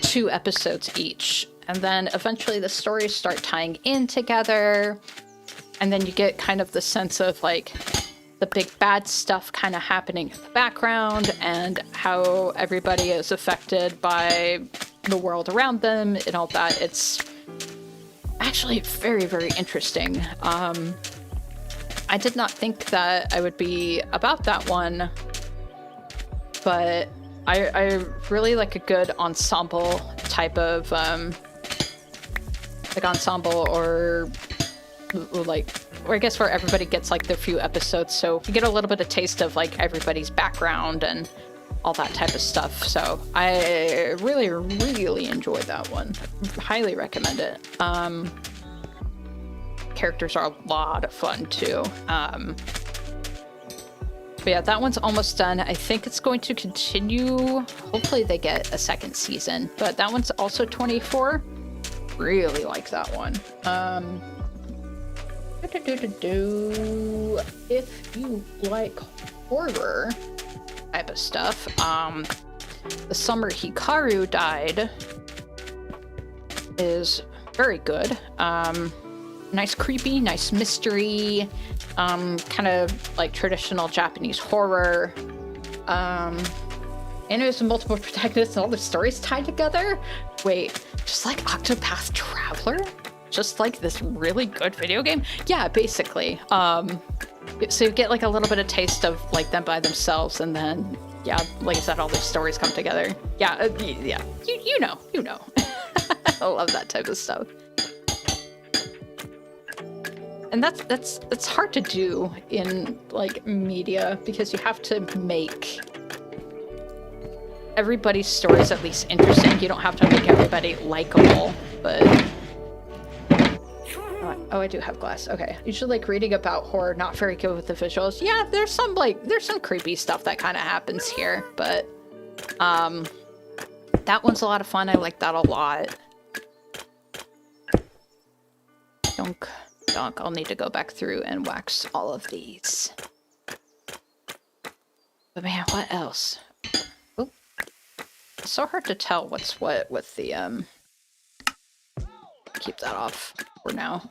2 episodes each. And then eventually the stories start tying in together, and then you get kind of the sense of like the big bad stuff kind of happening in the background, and how everybody is affected by the world around them and all that. It's actually very, very interesting. I did not think that I would be about that one but I really like a good ensemble type of like ensemble, or I guess where everybody gets like their few episodes, so you get a little bit of taste of like everybody's background and all that type of stuff. So I really enjoyed that one. Highly recommend it. Characters are a lot of fun too. But yeah, that one's almost done. I think it's going to continue. Hopefully they get a second season, but that one's also 24. Really like that one. If you like horror type of stuff, The Summer Hikaru Died is very good. Nice creepy, nice mystery, kind of like traditional Japanese horror. And there's multiple protagonists and all the stories tied together. Wait, just like Octopath Traveler? Just like this really good video game? Yeah, basically. So you get like a little bit of taste of like them by themselves, and then, yeah, like I said, all these stories come together. Yeah, yeah, you know. I love that type of stuff. And that's hard to do in like media, because you have to make everybody's stories at least interesting. You don't have to make everybody likable, but oh, I do have glass. Okay. Usually like reading about horror, not very good with the visuals. Yeah, there's some creepy stuff that kind of happens here, but that one's a lot of fun. I like that a lot. Dunk. I'll need to go back through and wax all of these. But man, what else? Oop. It's so hard to tell what's what with the keep that off for now.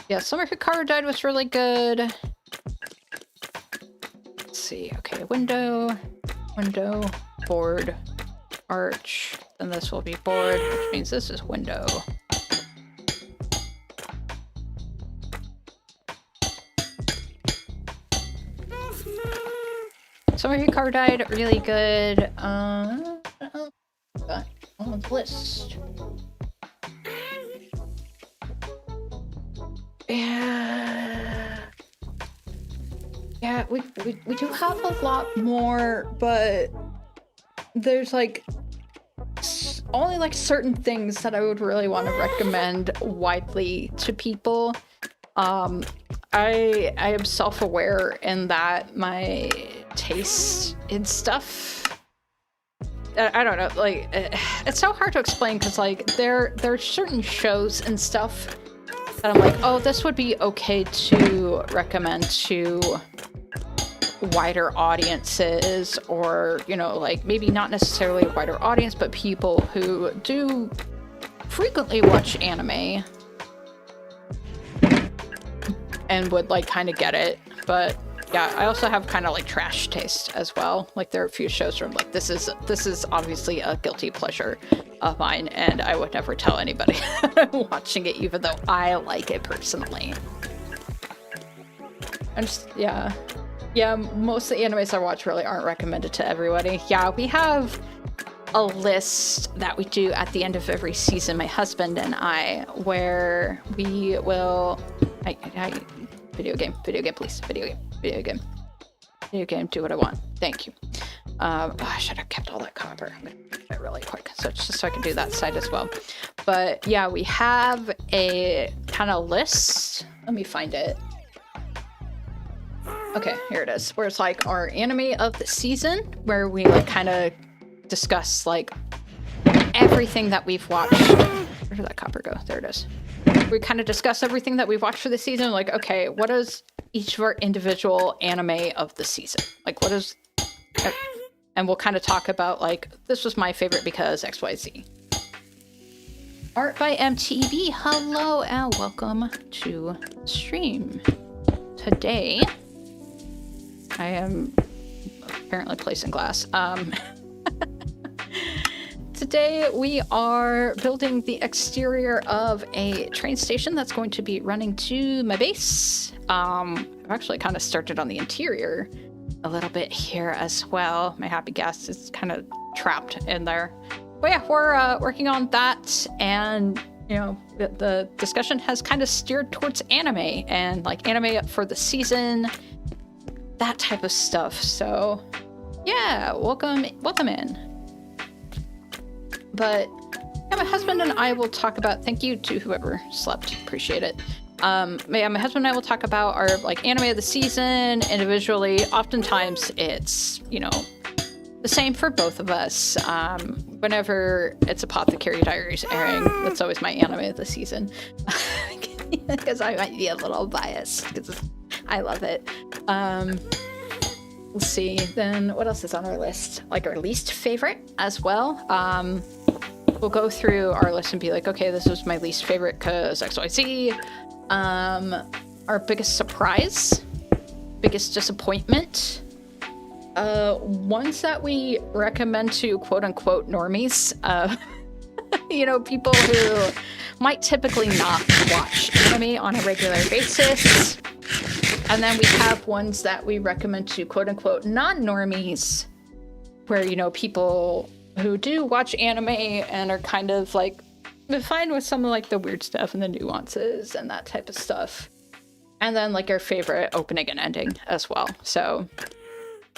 Yeah, Summer Hikaru Died was really good. Let's see. Okay, window, board, arch. Then this will be board, which means this is window. Summer Hikaru Died, really good. Got on the list. Yeah, we do have a lot more, but there's like only like certain things that I would really want to recommend widely to people. I am self-aware in that my taste in stuff, I don't know, like it's so hard to explain, because like there's certain shows and stuff that I'm like, oh, this would be okay to recommend to wider audiences, or, you know, like maybe not necessarily a wider audience, but people who do frequently watch anime and would like kind of get it. But yeah, I also have kind of like trash taste as well. Like there are a few shows where I'm like, this is obviously a guilty pleasure of mine, and I would never tell anybody watching it, even though I like it personally. I'm just, yeah, most of the animes I watch really aren't recommended to everybody. Yeah, we have a list that we do at the end of every season, my husband and I, where we will... Video game, please. Video game, do what I want. Thank you. I should have kept all that copper. I'm gonna do it really quick, so it's just so I can do that side as well. But yeah, we have a kind of list. Let me find it. Okay, here it is, where it's like our anime of the season, where we like kind of discuss like everything that we've watched. Where did that copper go? There it is. We kind of discuss everything that we've watched for the season. Like, okay, what is each of our individual anime of the season? Like, what is... And we'll kind of talk about, like, this was my favorite because XYZ. Art by MTV. Hello and welcome to stream. Today, I am apparently placing glass. today we are building the exterior of a train station that's going to be running to my base. I've actually kind of started on the interior a little bit here as well. My happy guest is kind of trapped in there. But yeah, we're working on that, and you know, the discussion has kind of steered towards anime and like anime for the season, that type of stuff. So yeah, welcome in. But yeah, my husband and I will talk about, thank you to whoever slept, appreciate it. Yeah, my husband and I will talk about our like anime of the season individually. Oftentimes it's, you know, the same for both of us. Whenever it's Apothecary Diaries airing, that's always my anime of the season. Because I might be a little biased, because I love it. Let's see, then what else is on our list? Like our least favorite as well. We'll go through our list and be like, okay, this was my least favorite because XYZ. Our biggest surprise, biggest disappointment. Ones that we recommend to quote unquote normies. You know, people who might typically not watch anime on a regular basis. And then we have ones that we recommend to quote unquote non-normies, where, you know, people who do watch anime and are kind of like fine with some of like the weird stuff and the nuances and that type of stuff. And then like our favorite opening and ending as well. So,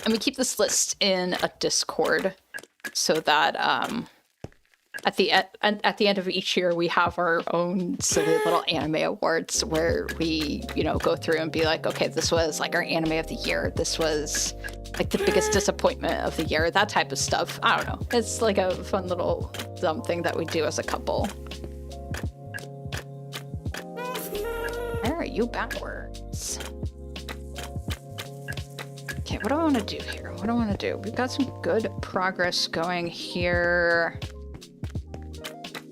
and we keep this list in a Discord so that at the end of each year we have our own silly little anime awards where we, you know, go through and be like, okay, this was like our anime of the year. This was like the biggest disappointment of the year, that type of stuff. I don't know. It's like a fun little dumb thing that we do as a couple. Where are you backwards? Okay, what do I want to do here? What do I want to do? We've got some good progress going here.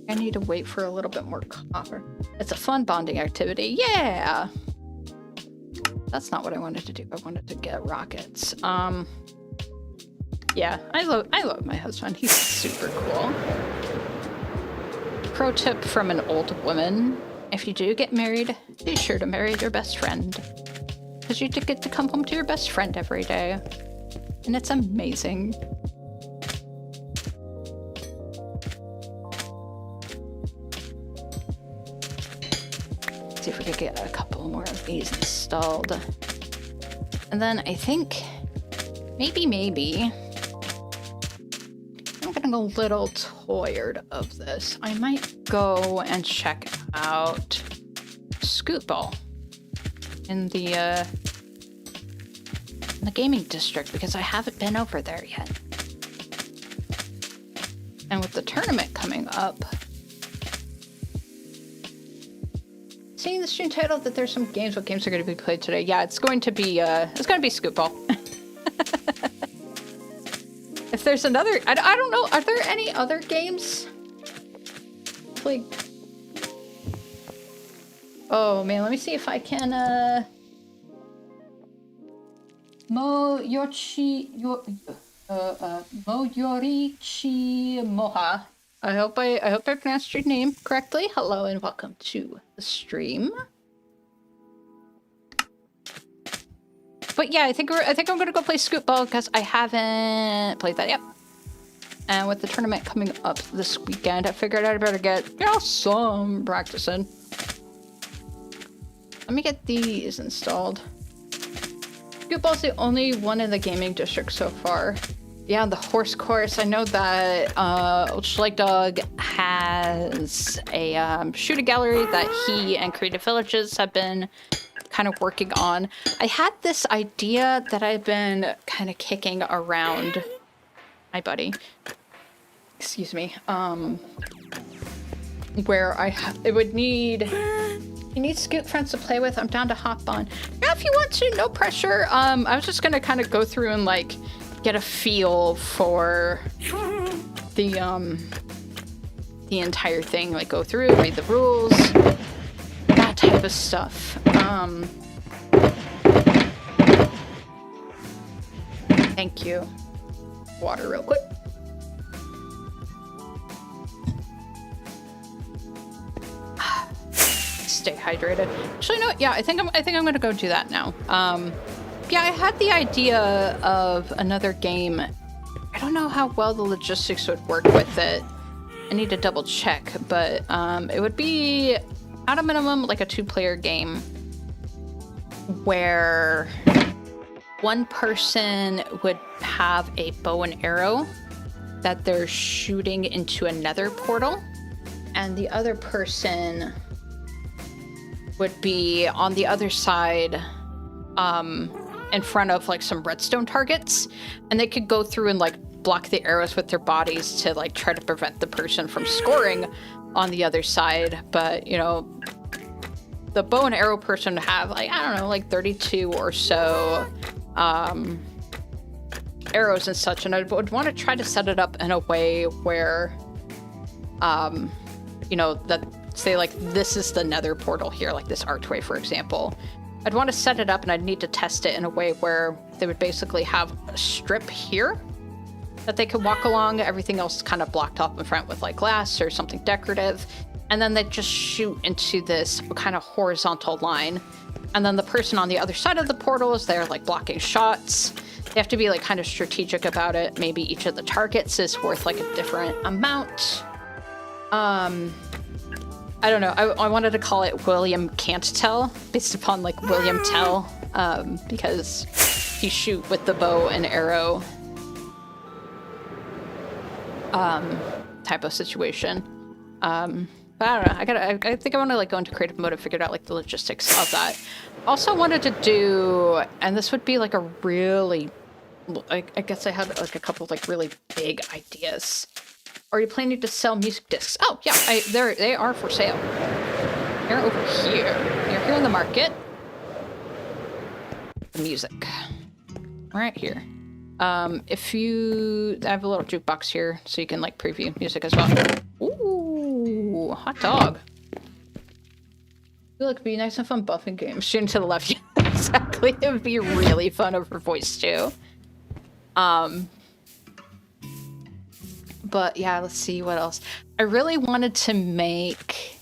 I need to wait for a little bit more copper. It's a fun bonding activity. Yeah! That's not what I wanted to do. I wanted to get rockets. Yeah, I love my husband. He's super cool. Pro tip from an old woman. If you do get married, be sure to marry your best friend. Because you get to come home to your best friend every day. And it's amazing. See if we could get a couple more of these installed. And then I think maybe I'm getting a little tired of this. I might go and check out Scootball in the gaming district, because I haven't been over there yet. And with the tournament coming up, seeing the stream title that there's some games. What games are going to be played today? Yeah, it's going to be Scootball. If there's another, I don't know. Are there any other games? Like, oh man, let me see if I can. Moyorichi Moha. I hope I pronounced your name correctly. Hello and welcome to the stream. But yeah, I think I'm gonna go play Scootball because I haven't played that yet. And with the tournament coming up this weekend, I figured I'd better get, you know, some practicing. Let me get these installed. Scootball's the only one in the gaming district so far. Yeah, the horse course. I know that Old Schlag Dog has a shooting gallery that he and Creative Villages have been kind of working on. I had this idea that I've been kind of kicking around. Hi, buddy. Excuse me. Where it would need... You need Scoot friends to play with. I'm down to hop on. Yeah, if you want to, no pressure. I was just gonna kind of go through and like get a feel for the entire thing. Like go through, read the rules, that type of stuff. Thank you. Water real quick. stay hydrated. Actually, no, yeah, I think I'm gonna go do that now. Yeah, I had the idea of another game. I don't know how well the logistics would work with it. I need to double check, but it would be at a minimum like a 2-player game where one person would have a bow and arrow that they're shooting into another portal, and the other person would be on the other side in front of like some redstone targets, and they could go through and like block the arrows with their bodies to like try to prevent the person from scoring on the other side. But you know, the bow and arrow person would have like, I don't know, like 32 or so arrows and such, and I would want to try to set it up in a way where you know, that say like this is the nether portal here, like this archway for example. I'd want to set it up and I'd need to test it in a way where they would basically have a strip here that they could walk along, everything else kind of blocked off in front with like glass or something decorative, and then they just shoot into this kind of horizontal line, and then the person on the other side of the portal is there like blocking shots. They have to be like kind of strategic about it. Maybe each of the targets is worth like a different amount. I don't know. I wanted to call it William Can't Tell, based upon like William Tell, because he shoot with the bow and arrow type of situation. But I don't know. I think I want to like go into creative mode and figure out like the logistics of that. Also wanted to do, and this would be like a really, I guess I had like a couple of like really big ideas. Are you planning to sell music discs? Oh yeah, they are for sale. They're over here. They're here in the market. The music, right here. If you, I have a little jukebox here, so you can like preview music as well. Ooh, hot dog. I feel like it'd be nice and fun buffing games. Shooting to the left, yeah, exactly. It would be really fun over voice too. But yeah, let's see what else. I really wanted to make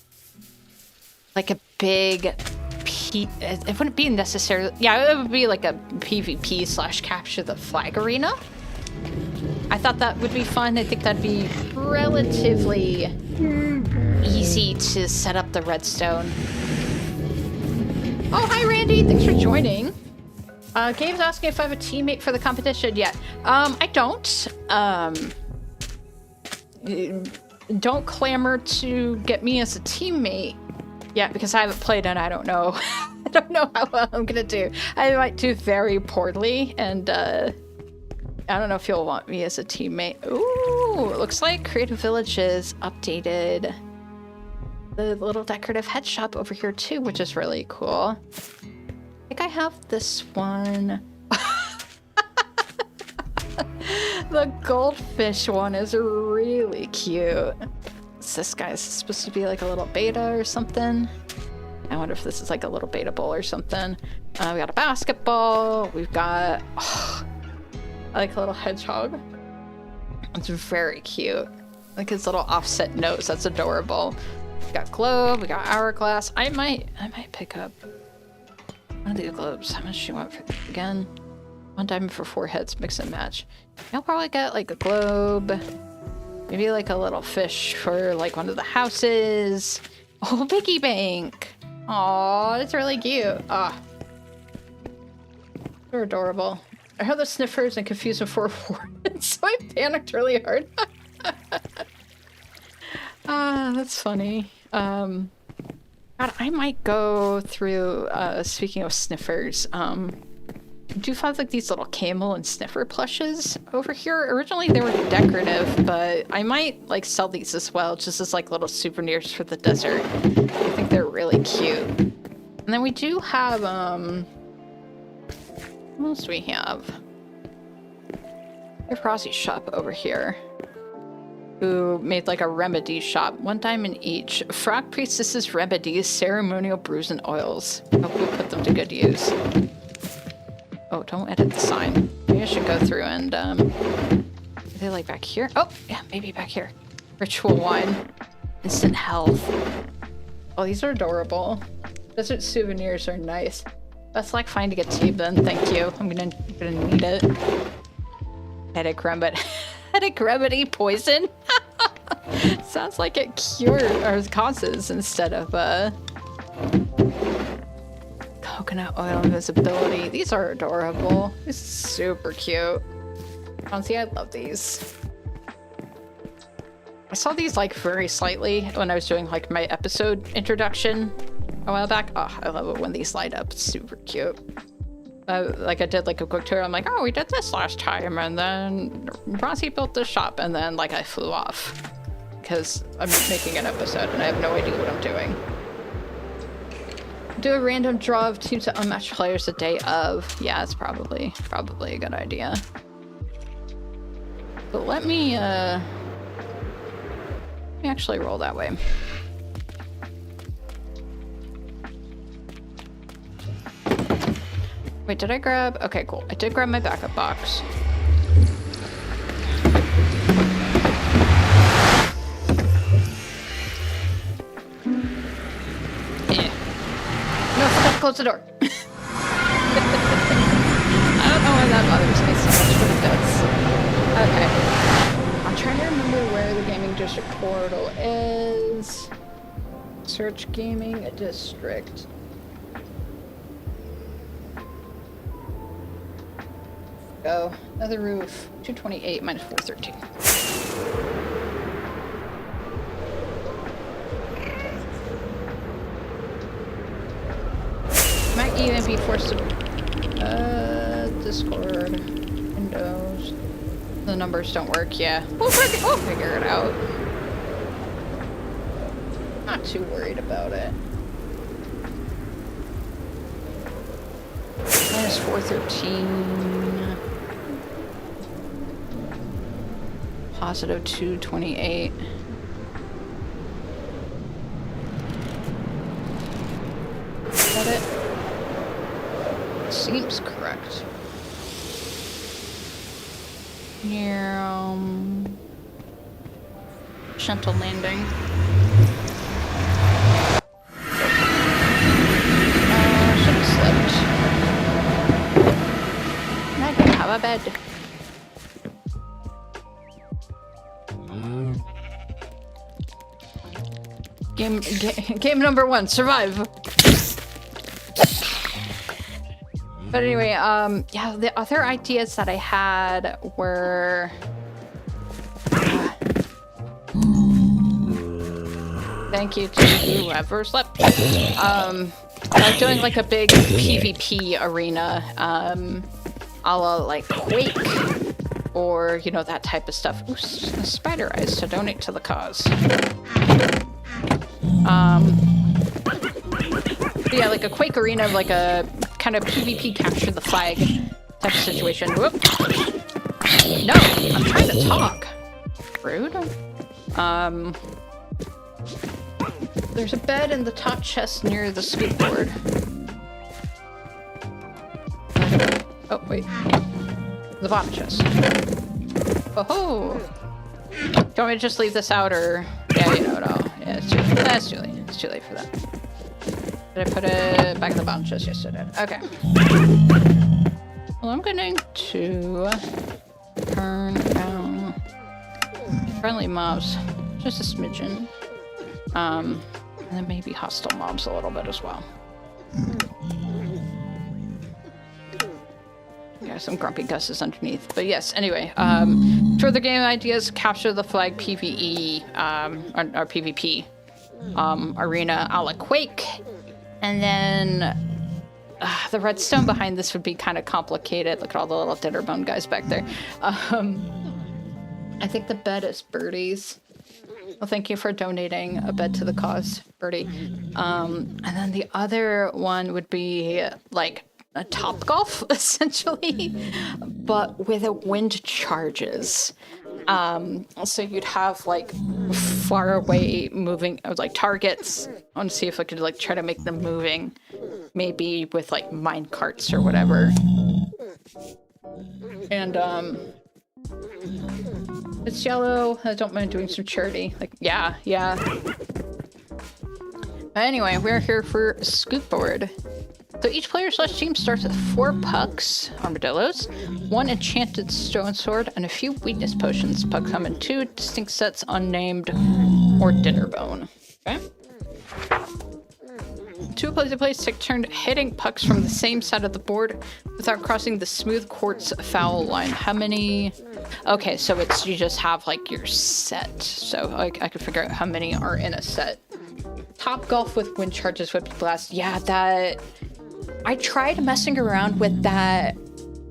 like a big it wouldn't be necessarily, yeah, it would be like a PvP / capture the flag arena. I thought that would be fun. I think that'd be relatively easy to set up the redstone. Oh, hi Randy, thanks for joining. Gabe's asking if I have a teammate for the competition yet. I don't. Don't clamor to get me as a teammate yet, because I haven't played and I don't know. I don't know how well I'm gonna do. I might do very poorly, and I don't know if you'll want me as a teammate. Ooh, it looks like Creative Villages updated the little decorative head shop over here too, which is really cool. I think I have this one. The goldfish one is really cute. This guy's supposed to be like a little beta or something. I wonder if this is like a little beta bowl or something. We got a basketball. We've got, oh, I like a little hedgehog. It's very cute. Like his little offset nose. That's adorable. We got globe. We got hourglass. I might pick up one of these globes. How much do you want for again? 1 diamond for 4 heads. Mix and match. I'll probably get like a globe. Maybe like a little fish for like one of the houses. Oh, piggy bank. Aw, it's really cute. Ah, they're adorable. I heard the sniffers and confused them for words, so I panicked really hard. That's funny. God, I might go through, speaking of sniffers, I do have like these little camel and sniffer plushes over here. Originally they were decorative, but I might like sell these as well, just as like little souvenirs for the desert. I think they're really cute. And then we do have, what else do we have? We have Rossie's shop over here, who made like a remedy shop. 1 diamond each. Frog Priestess's remedies, ceremonial brews and oils. Hope we'll put them to good use. Oh, don't edit the sign. Maybe I should go through and, are they like back here? Oh, yeah, maybe back here. Ritual wine. Instant health. Oh, these are adorable. Desert souvenirs are nice. That's like finding a tea bin. Thank you. I'm gonna need it. Headache remedy. Headache remedy poison. Sounds like it cures or causes instead of coconut oil invisibility. These are adorable. This is super cute. Honestly, I love these. I saw these like very slightly when I was doing like my episode introduction a while back. Oh, I love it when these light up. It's super cute. Like I did like a quick tour. I'm like, oh, we did this last time, and then Rossi built this shop, and then like I flew off because I'm making an episode and I have no idea what I'm doing. Do a random draw of 2 to unmatched players the day of. Yeah, it's probably a good idea. But let me actually roll that way. Wait, did I grab? Okay, cool. I did grab my backup box. Yeah. No, I forgot to close the door. I don't know why that bothers me so much, but it does. Okay. I'm trying to remember where the gaming district portal is. Search gaming district. Go. Another roof. 228 minus 413. Might even be forced to Discord, Windows. The numbers don't work, yeah. We'll figure it out. Not too worried about it. Minus 413. Positive 228. Is that it? Seems correct. Near, Gentle Landing. Should have slept. I don't have a bed. Game number 1, survive. But anyway, yeah, the other ideas that I had were thank you to whoever slept. I was doing like a big PvP arena, a la like Quake, or you know, that type of stuff. Ooh, spider eyes to donate to the cause. But yeah, like a Quake arena, like a kind of PvP capture the flag type of situation. Whoop. No, I'm trying to talk. Rude. There's a bed in the top chest near the scoop board. Oh, wait. The bottom chest. Oh-ho! Do you want me to just leave this out, or... Yeah, you know it all. Yeah, it's too late. That's too late. It's too late for that. Did I put it back in the bottom chest? Yes, I did. Okay. Well, I'm going to turn down friendly mobs just a smidgen. And then maybe hostile mobs a little bit as well. Yeah, some grumpy gusses underneath. But yes, anyway, further game ideas, capture the flag PvE, or PvP arena a la Quake. And then the redstone behind this would be kind of complicated. Look at all the little dinnerbone guys back there. I think the bed is Birdie's. Well, thank you for donating a bed to the cause, Birdie. And then the other one would be like a Topgolf, essentially, but with a wind charges. So you'd have like far away moving, like targets. I want to see if I could like try to make them moving, maybe with like mine carts or whatever. And it's yellow. I don't mind doing some charity. Like, yeah. Anyway, we're here for Scootboard. So each player slash team starts with 4 pucks, armadillos, 1 enchanted stone sword, and a few weakness potions. Pucks come in 2 distinct sets, unnamed or dinner bone. Okay. 2 opposing players take turn hitting pucks from the same side of the board without crossing the smooth quartz foul line. How many? Okay, so it's you just have like your set. So I could figure out how many are in a set. Top golf with wind charges, whipped blast. Yeah, that. I tried messing around with that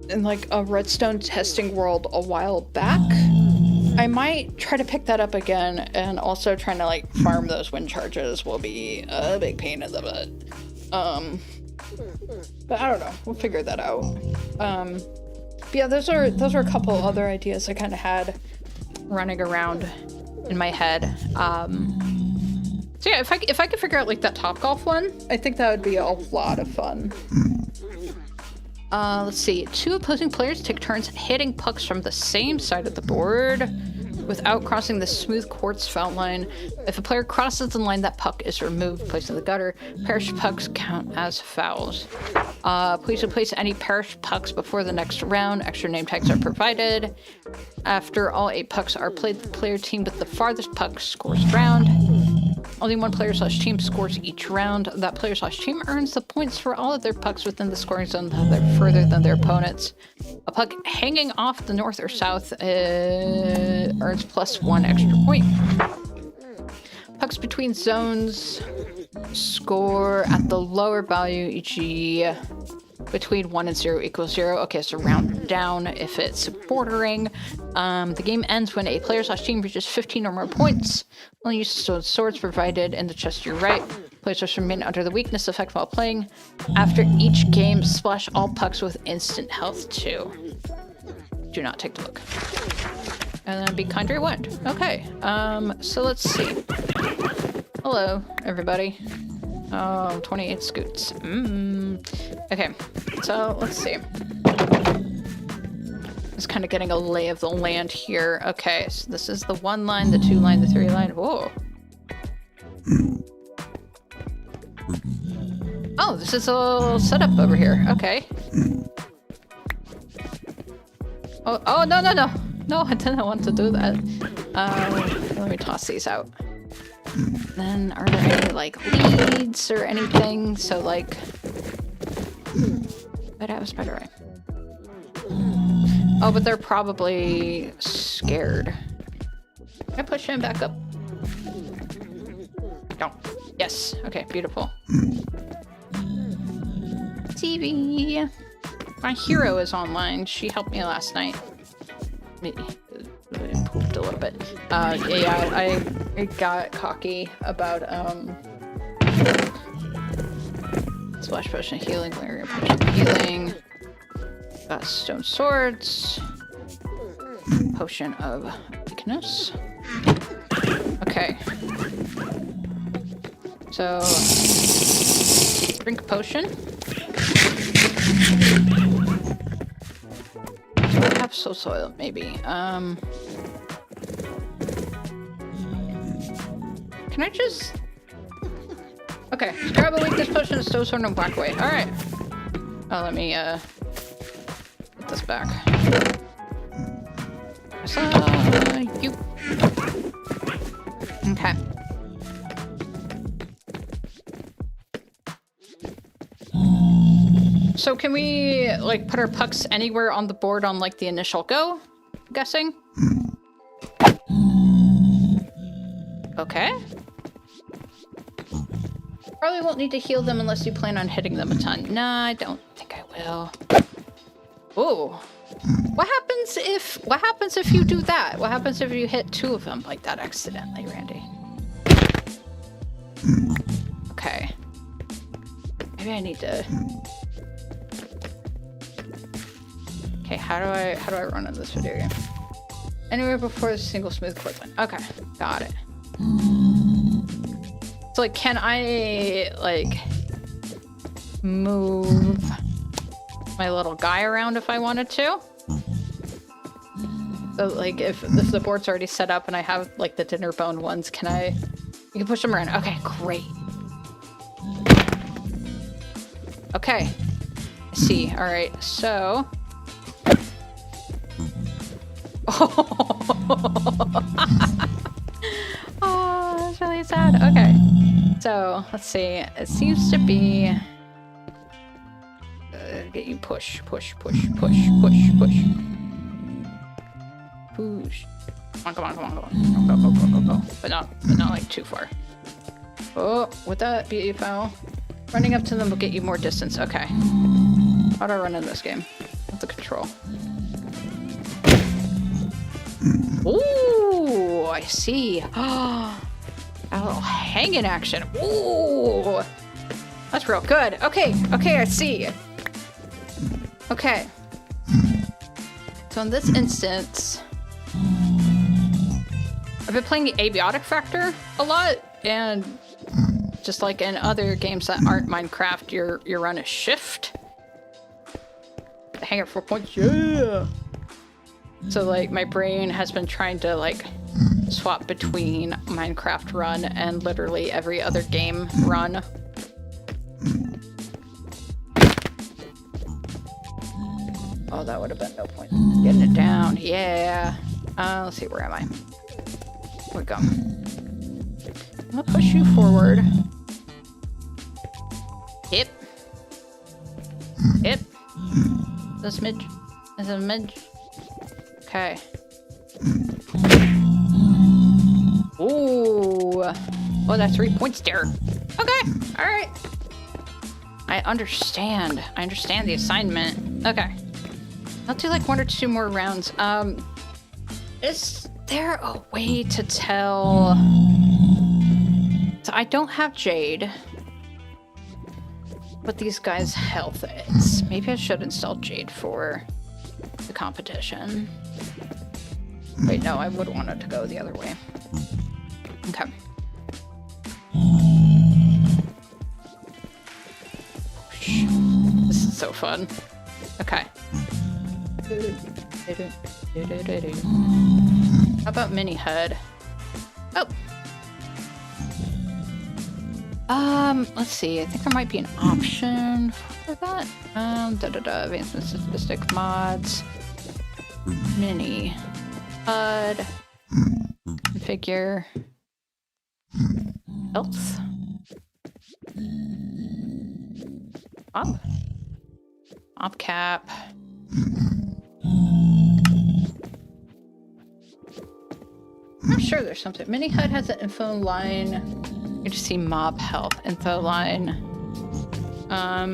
in like a Redstone testing world a while back. I might try to pick that up again, and also trying to like farm those wind charges will be a big pain in the butt. But I don't know. We'll figure that out. But yeah, those are a couple other ideas I kind of had running around in my head. So yeah, if I could figure out like that top golf one, I think that would be a lot of fun. Let's see. 2 opposing players take turns hitting pucks from the same side of the board without crossing the smooth quartz foul line. If a player crosses the line, that puck is removed, placed in the gutter. Perished pucks count as fouls. Please replace any perished pucks before the next round. Extra name tags are provided. After all 8 pucks are played, the player team with the farthest puck scores round. Only 1 player slash team scores each round. That player slash team earns the points for all of their pucks within the scoring zone that they're further than their opponents. A puck hanging off the north or south earns +1 extra point. Pucks between zones score at the lower value, e.g. between 1 and 0 equals 0. Okay, so round down if it's bordering. The game ends when a player slash team reaches 15 or more points. Only use swords provided in the chest to your right. Players must remain under the weakness effect while playing. After each game, splash all pucks with instant health too. Do not take the book. And then be kind to your wind. Okay, so let's see. Hello, everybody. Oh, 28 scoots. Okay, so let's see. Just kind of getting a lay of the land here. Okay, so this is the 1 line, the 2 line, the 3 line. Whoa. Oh, this is a little setup over here. Okay. Oh, no. No, I didn't want to do that. Let me toss these out. Then, are there any, like, leads or anything? So, like... I'd have a spider eye. Oh, but they're probably scared. Can I push him back up? No. Yes. Okay, beautiful. TV. My hero is online. She helped me last night. Me. Pooped a little bit. Yeah, I got cocky about, splash potion of healing, malaria potion of healing. Got stone swords. Potion of weakness. Okay. So, drink potion. So I have soul soil, maybe. Can I just... Okay, grab a weakness potion and stone sword and walk away. Alright. Oh, let me, put this back. You. Okay. So can we, like, put our pucks anywhere on the board on, like, the initial go? I'm guessing? Okay. Probably won't need to heal them unless you plan on hitting them a ton. Nah, I don't think I will. Ooh. What happens if you do that? What happens if you hit 2 of them like that accidentally, Randy? Okay. Maybe I need to... Okay, how do I run in this video game? Anywhere before the single smooth quartz line. Okay, got it. So, like, can I, like, move my little guy around if I wanted to? So, like, if the board's already set up and I have, like, the dinner bone ones, you can push them around. Okay, great. Okay. I see. All right. So. Oh, that's really sad. Okay. So, let's see. It seems to be... get you push. Push. Come on. Go. But not like too far. Oh, with that beautiful. Running up to them will get you more distance. Okay. How do I run in this game? What's the control? Ooh, I see. Oh, a little hanging action. Ooh, that's real good. Okay, I see. Okay. So in this instance, I've been playing the abiotic factor a lot, and just like in other games that aren't Minecraft, you run a shift. Hang it 4 points, yeah. So like my brain has been trying to like swap between Minecraft run and literally every other game run. Oh, that would have been no point. Getting it down, yeah. Let's see, where am I? Here we go. I'm gonna push you forward. Hip. This midge. Is it a midge? Okay. Ooh. Oh, that's 3 points there. Okay. All right. I understand the assignment. Okay. I'll do like 1 or 2 more rounds. Is there a way to tell? So I don't have Jade. What these guys' health is. Maybe I should install Jade for the competition. Wait, no, I would want it to go the other way. Okay. This is so fun. Okay. How about mini HUD? Oh. Let's see. I think there might be an option for that. Advancement statistic mods. Mini HUD. Configure. Health. Op cap. I'm sure there's something. Mini HUD has an info line. You just see mob health info line.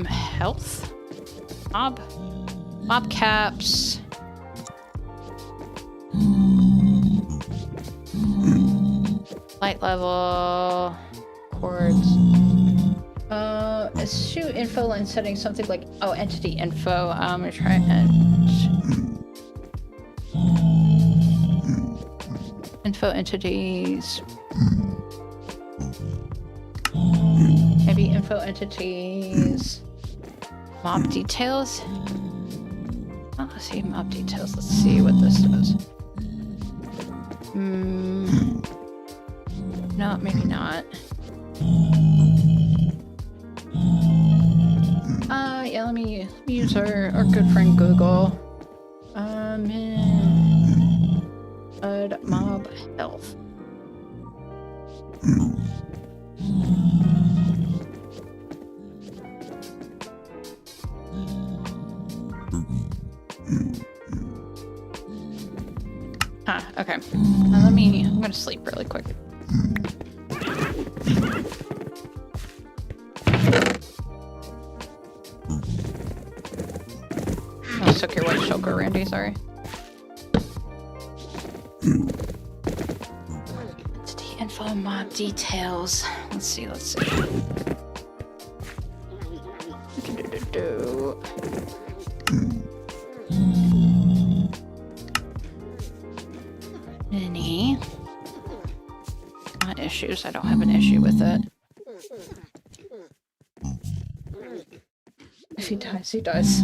Health. Mob caps. Light level. Chords. Shoot info line settings, something like, oh, entity info. I'm gonna try info entities. Maybe info entities. Mob details. Oh, let's see mob details. Let's see what this does. No, maybe not. Yeah, let me use our good friend Google. Mob health. Okay. I'm gonna sleep really quick. I took your white choker, Randy, sorry. It's the info mob details. Let's see. Any? Not issues. I don't have an issue with it. If he dies, he dies.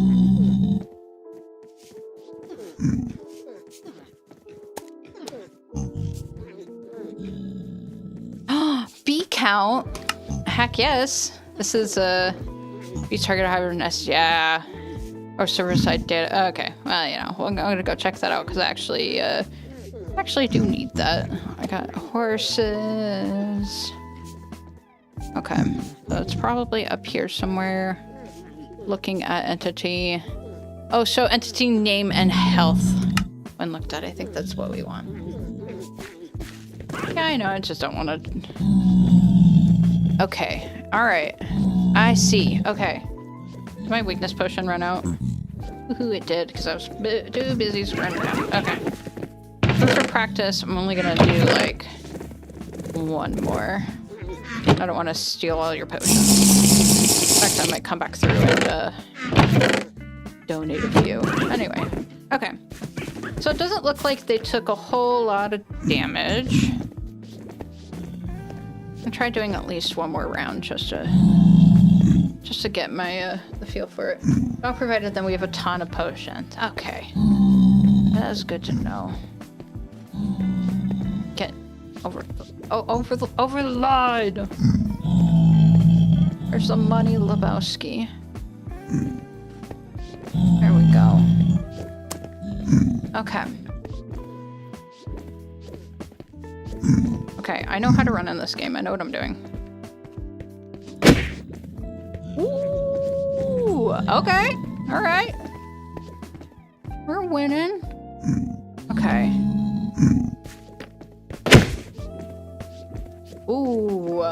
B count? Heck yes. This is you target a hybrid nest, yeah. Or server-side data. Okay, well, you know, I'm gonna go check that out because I actually do need that. I got horses. Okay, so it's probably up here somewhere. Looking at entity. Oh, show entity name and health. When looked at, I think that's what we want. Yeah, I know, I just don't want to... Okay, alright. I see, okay. Did my weakness potion run out? Woohoo, it did, because I was too busy screwing around. Okay. For practice, I'm only gonna do, like, one more. I don't want to steal all your potions. In fact, I might come back through and, donate a few. Anyway, okay. So it doesn't look like they took a whole lot of damage. I'll try doing at least one more round just to get my the feel for it. Not provided then we have a ton of potions. Okay. That is good to know. Get over the line. There's the money, Lebowski. There we go. Okay. Okay, I know how to run in this game. I know what I'm doing. Ooh, okay. All right. We're winning. Okay. Ooh.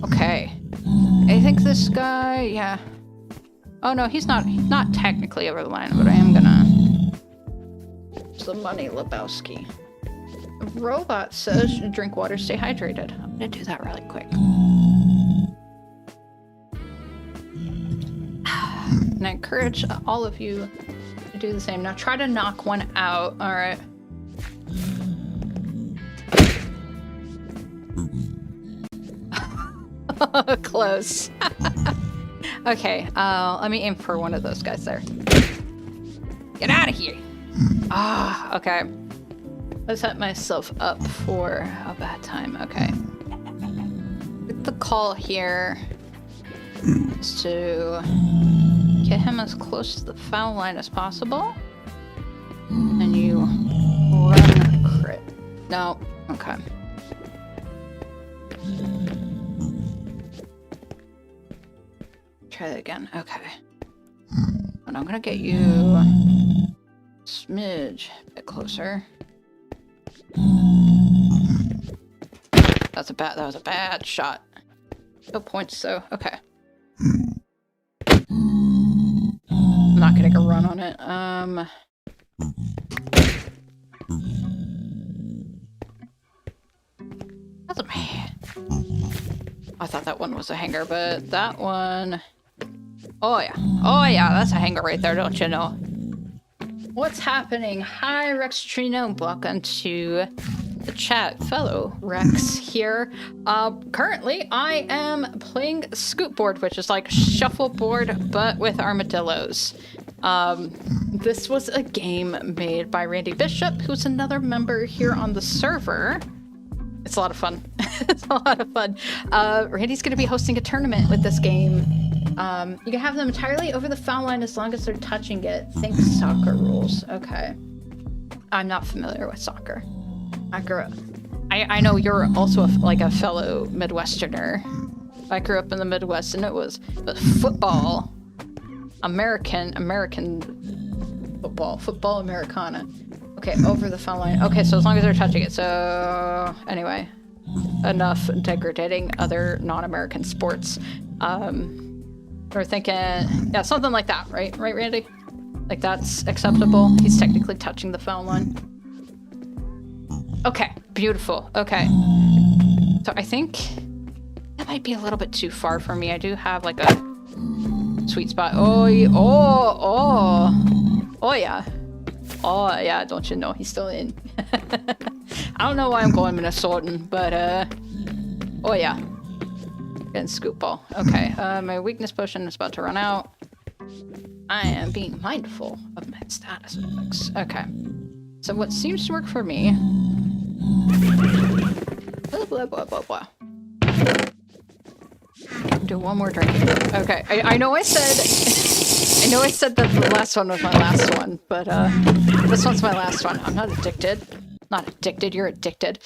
Okay. I think this guy, yeah. Oh no, he's not technically over the line, but I am gonna... It's the money, Lebowski. The robot says drink water, stay hydrated. I'm gonna do that really quick. And I encourage all of you to do the same. Now try to knock one out, alright? Close. Okay, let me aim for one of those guys there. Get out of here! Ah, okay. I set myself up for a bad time. Okay. The call here is to get him as close to the foul line as possible. And you run crit. No, okay. Try that again. Okay. And I'm gonna get you a smidge a bit closer. That was a bad shot. No points though. Okay. I'm not getting a run on it. That's a man. I thought that one was a hanger, but that one... Oh yeah, that's a hanger right there, don't you know? What's happening? Hi, Rex Trino. Welcome to the chat. Fellow Rex here. Currently, I am playing Scootboard, which is like shuffleboard, but with armadillos. This was a game made by Randy Bishop, who's another member here on the server. It's a lot of fun. It's a lot of fun. Randy's going to be hosting a tournament with this game. You can have them entirely over the foul line as long as they're touching it. Think soccer rules. Okay. I'm not familiar with soccer. I grew up. I know you're also a fellow Midwesterner. I grew up in the Midwest, and it was football, American football Americana. Okay, over the foul line. Okay, so as long as they're touching it. So anyway, enough degrading other non-American sports. We're thinking, yeah, something like that, right? Right, Randy? Like that's acceptable. He's technically touching the foul line. Okay, beautiful. Okay. So I think that might be a little bit too far for me. I do have like a sweet spot. Oh yeah, don't you know he's still in. I don't know why I'm going Minnesotan, but oh yeah. Getting Scootball. Okay, my weakness potion is about to run out. I am being mindful of my status effects. Okay. So what seems to work for me... Blah, blah, blah, blah, blah. Do one more drink. Okay, I know I said... I know I said that the last one was my last one, but this one's my last one. I'm not addicted. Not addicted, you're addicted.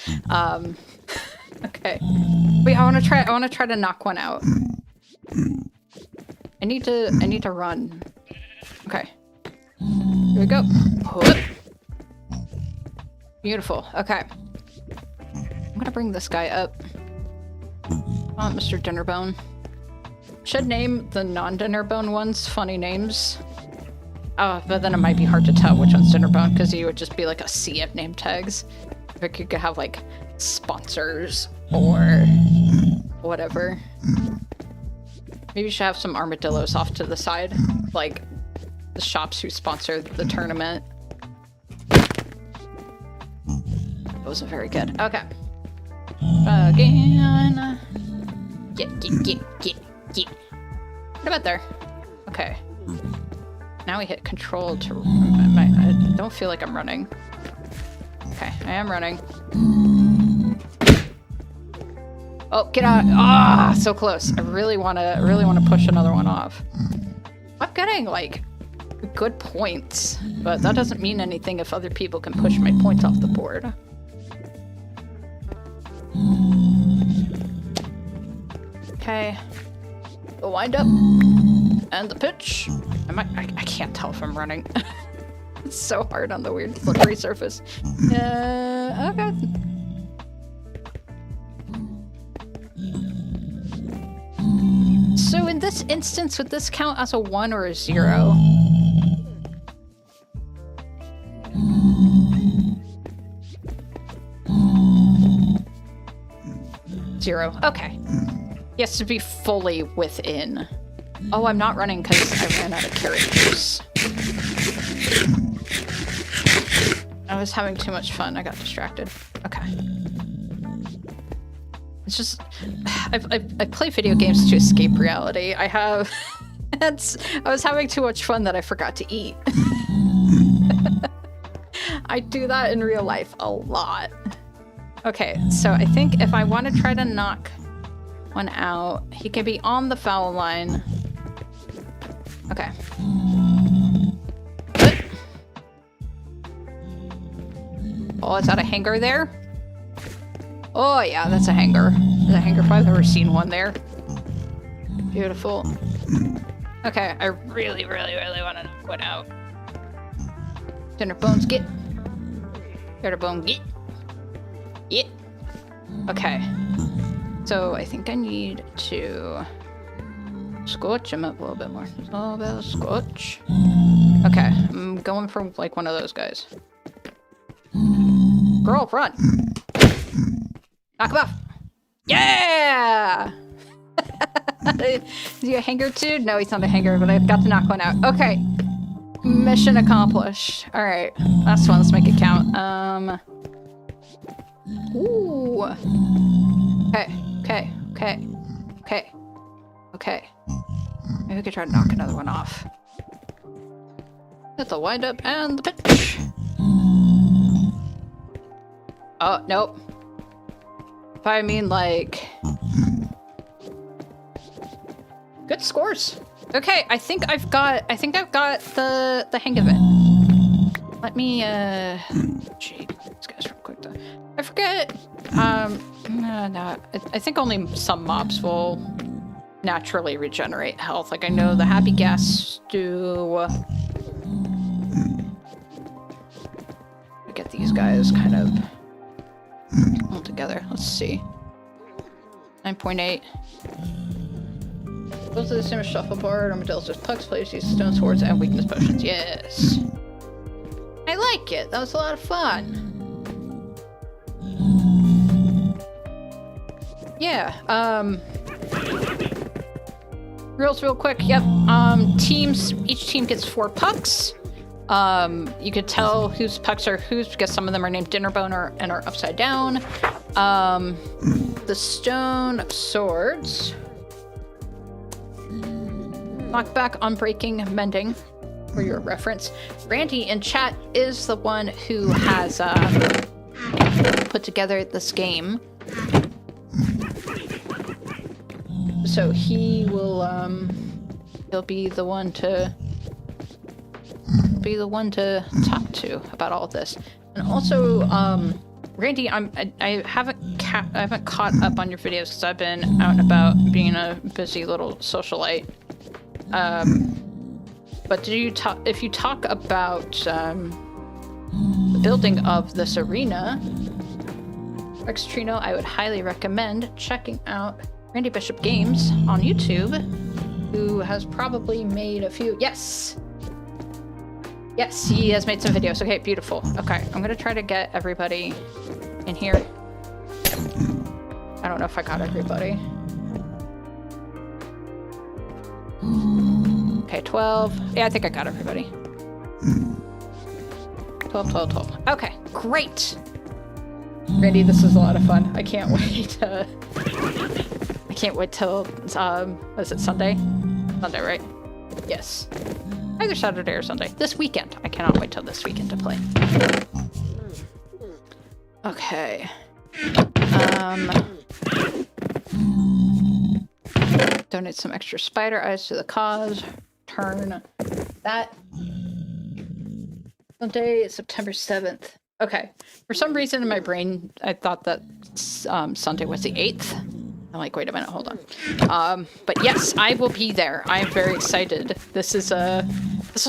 Okay. Wait, I wanna try to knock one out. I need to run. Okay. Here we go. Whoop. Beautiful. Okay. I'm gonna bring this guy up. Oh, Mr. Dinnerbone. Should name the non-Dinnerbone ones funny names. But then it might be hard to tell which one's Dinnerbone because you would just be like a sea of name tags. If you could have like sponsors or whatever. Maybe you should have some armadillos off to the side, like the shops who sponsor the tournament. That wasn't very good. Okay. Again. Get. What about there? Okay. Now we hit control to... I don't feel like I'm running. Okay, I am running. Oh, get out! Ah, so close. I really wanna push another one off. I'm getting like good points, but that doesn't mean anything if other people can push my points off the board. Okay. The wind up and the pitch. I can't tell if I'm running. It's so hard on the weird slippery surface. Okay. So in this instance, would this count as a 1 or a 0? Zero. Okay. He has to be fully within. Oh, I'm not running because I ran out of carrot juice. I was having too much fun. I got distracted. Okay. It's just... I play video games to escape reality. I was having too much fun that I forgot to eat. I do that in real life a lot. Okay, so I think if I want to try to knock one out, he can be on the foul line. Okay. Oh, is that a hanger there? Oh yeah, that's a hanger. There's a hanger if I've ever seen one there. Beautiful. Okay, I really want to knock one out. Dinnerbones, get. Dinnerbone, get. Yeah. Okay. So I think I need to scorch him up a little bit more. It's all about scorch. Okay, I'm going for like one of those guys. Girl, run! Knock him off! Yeah! Is he a hanger too? No, he's not a hanger, but I've got to knock one out. Okay. Mission accomplished. Alright. Last one, let's make it count. Ooh. Okay. Maybe we could try to knock another one off. Hit the wind up and the pitch. Oh, nope. If I mean like... Good scores. Okay, I think I've got the hang of it. Let me gee, these guys real quick though. I forget. No, I think only some mobs will naturally regenerate health. Like I know the happy gas do. Get these guys kind of all together. Let's see. 9.8. Those are the same as shuffleboard. Armadillos just pucks, plays use stone swords and weakness potions. Yes. I like it. That was a lot of fun. Yeah, rules real quick. Yep. Teams, each team gets 4 pucks. You could tell whose pucks are whose because some of them are named Dinnerbone and are upside down. The stone swords. Knockback, unbreaking, mending, for your reference. Randy in chat is the one who has put together this game. So he will, he'll be the one to talk to about all of this. And also, Randy, I haven't caught up on your videos because I've been out and about being a busy little socialite. But if you talk about the building of this arena, Trino, I would highly recommend checking out Randy Bishop Games on YouTube, who has probably made a few. Yes, he has made some videos. Okay, beautiful. Okay, I'm gonna try to get everybody in here. I don't know if I got everybody. Okay, 12. Yeah, I think I got everybody. 12. Okay, great. Randy, this is a lot of fun. I can't wait. I can't wait till, is it Sunday? Sunday, right? Yes. Either Saturday or Sunday. This weekend. I cannot wait till this weekend to play. Okay. Donate some extra spider eyes to the cause. Turn that. Sunday, September 7th. Okay. For some reason in my brain, I thought that Sunday was the 8th. I'm like, wait a minute, hold on. But yes, I will be there. I am very excited. This was a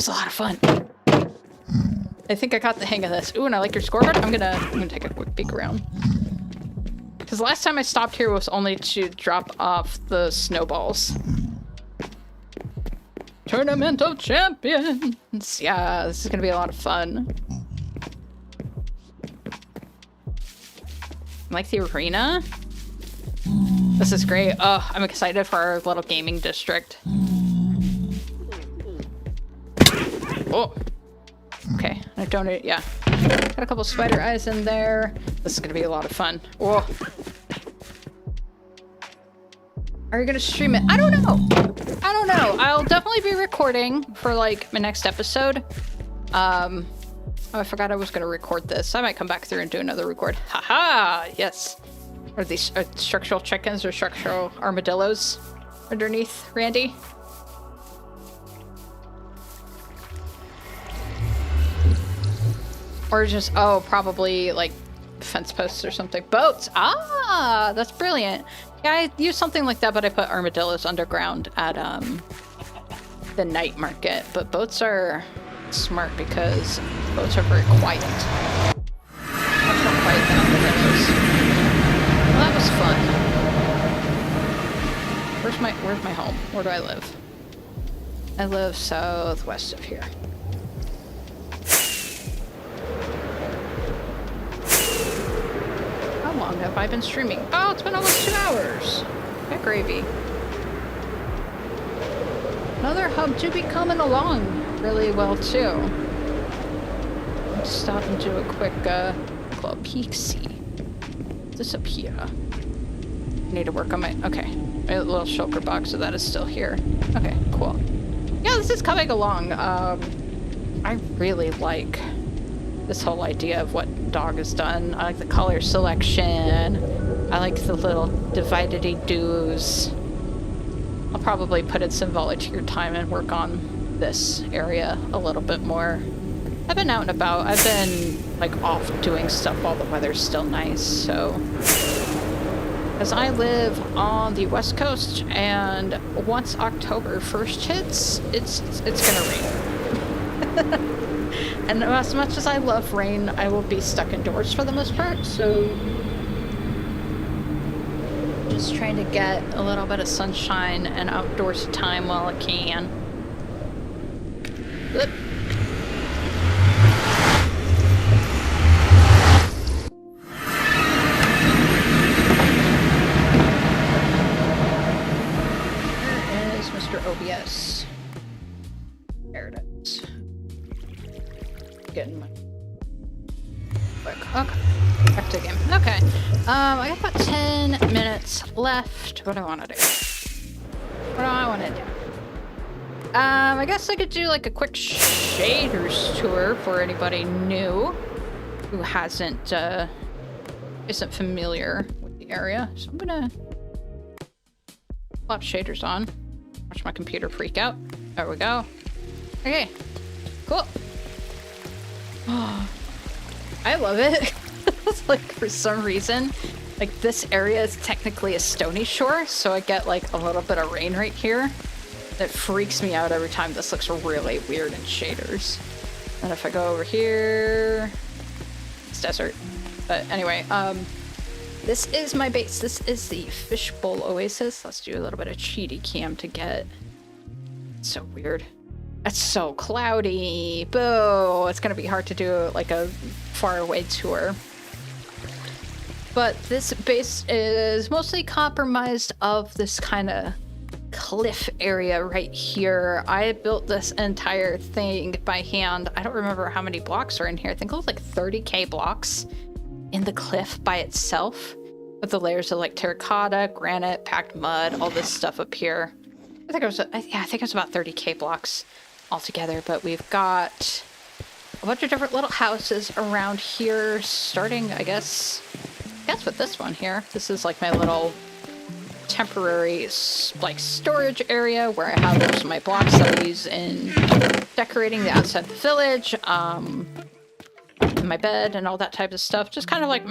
lot of fun. I think I got the hang of this. Ooh, and I like your scoreboard. I'm gonna take a quick peek around. Because last time I stopped here was only to drop off the snowballs. Tournament of Champions! Yeah, this is gonna be a lot of fun. Like the arena? This is great. Oh, I'm excited for our little gaming district. Oh! Okay, I donate, yeah. Got a couple spider eyes in there. This is gonna be a lot of fun. Oh! Are you gonna stream it? I don't know! I don't know. I'll definitely be recording for, like, my next episode. Oh, I forgot I was gonna record this. I might come back through and do another record. Haha! Yes. Are these structural chickens or structural armadillos underneath, Randy? Or just, oh, probably, like, fence posts or something. Boats! Ah! That's brilliant. Yeah, I use something like that, but I put armadillos underground at, the night market. But boats are smart because boats are very quiet. Much more quiet than armadillos. Well, that was fun. Where's my home? Where do I live? I live southwest of here. How long have I been streaming? Oh, it's been almost 2 hours. That gravy. Another hub to be coming along really well too. Let's stop and do a quick little peek-see. This up here. I need to work on my little shulker box, so that is still here. Okay, cool. Yeah, this is coming along. I really like this whole idea of what Dog has done. I like the color selection. I like the little dividedy-doos. I'll probably put in some volunteer time and work on this area a little bit more. I've been out and about. I've been, like, off doing stuff while the weather's still nice, so... As I live on the West Coast, and once October 1st hits, it's gonna rain. And as much as I love rain, I will be stuck indoors for the most part, so... Just trying to get a little bit of sunshine and outdoors time while I can. Oop. Where is Mr. OBS? There it is. Getting my... Quick. Okay. Back to the game. Okay. I got about 10 minutes left. What do I want to do? What do I want to do? I guess I could do like a quick shaders tour for anybody new who hasn't, isn't familiar with the area. So I'm gonna Flop shaders on. Watch my computer freak out. There we go. Okay, cool. Oh, I love it. It's like, for some reason, like this area is technically a stony shore, so I get like a little bit of rain right here. It freaks me out every time. This looks really weird in shaders. And if I go over here, it's desert. But anyway, this is my base. This is the Fishbowl Oasis. Let's do a little bit of cheaty cam to get. It's so weird. It's so cloudy. Boo! It's gonna be hard to do like a far away tour. But this base is mostly compromised of this kind of cliff area right here. I built this entire thing by hand. I don't remember how many blocks are in here. I think it was like 30k blocks in the cliff by itself, with the layers of like terracotta, granite, packed mud, all this stuff up here. I think it was about 30k blocks altogether. But we've got a bunch of different little houses around here, starting I guess with this one here. This is like my little temporary like storage area where I have most of my blocks that I use in decorating the outside of the village, my bed and all that type of stuff. Just kind of like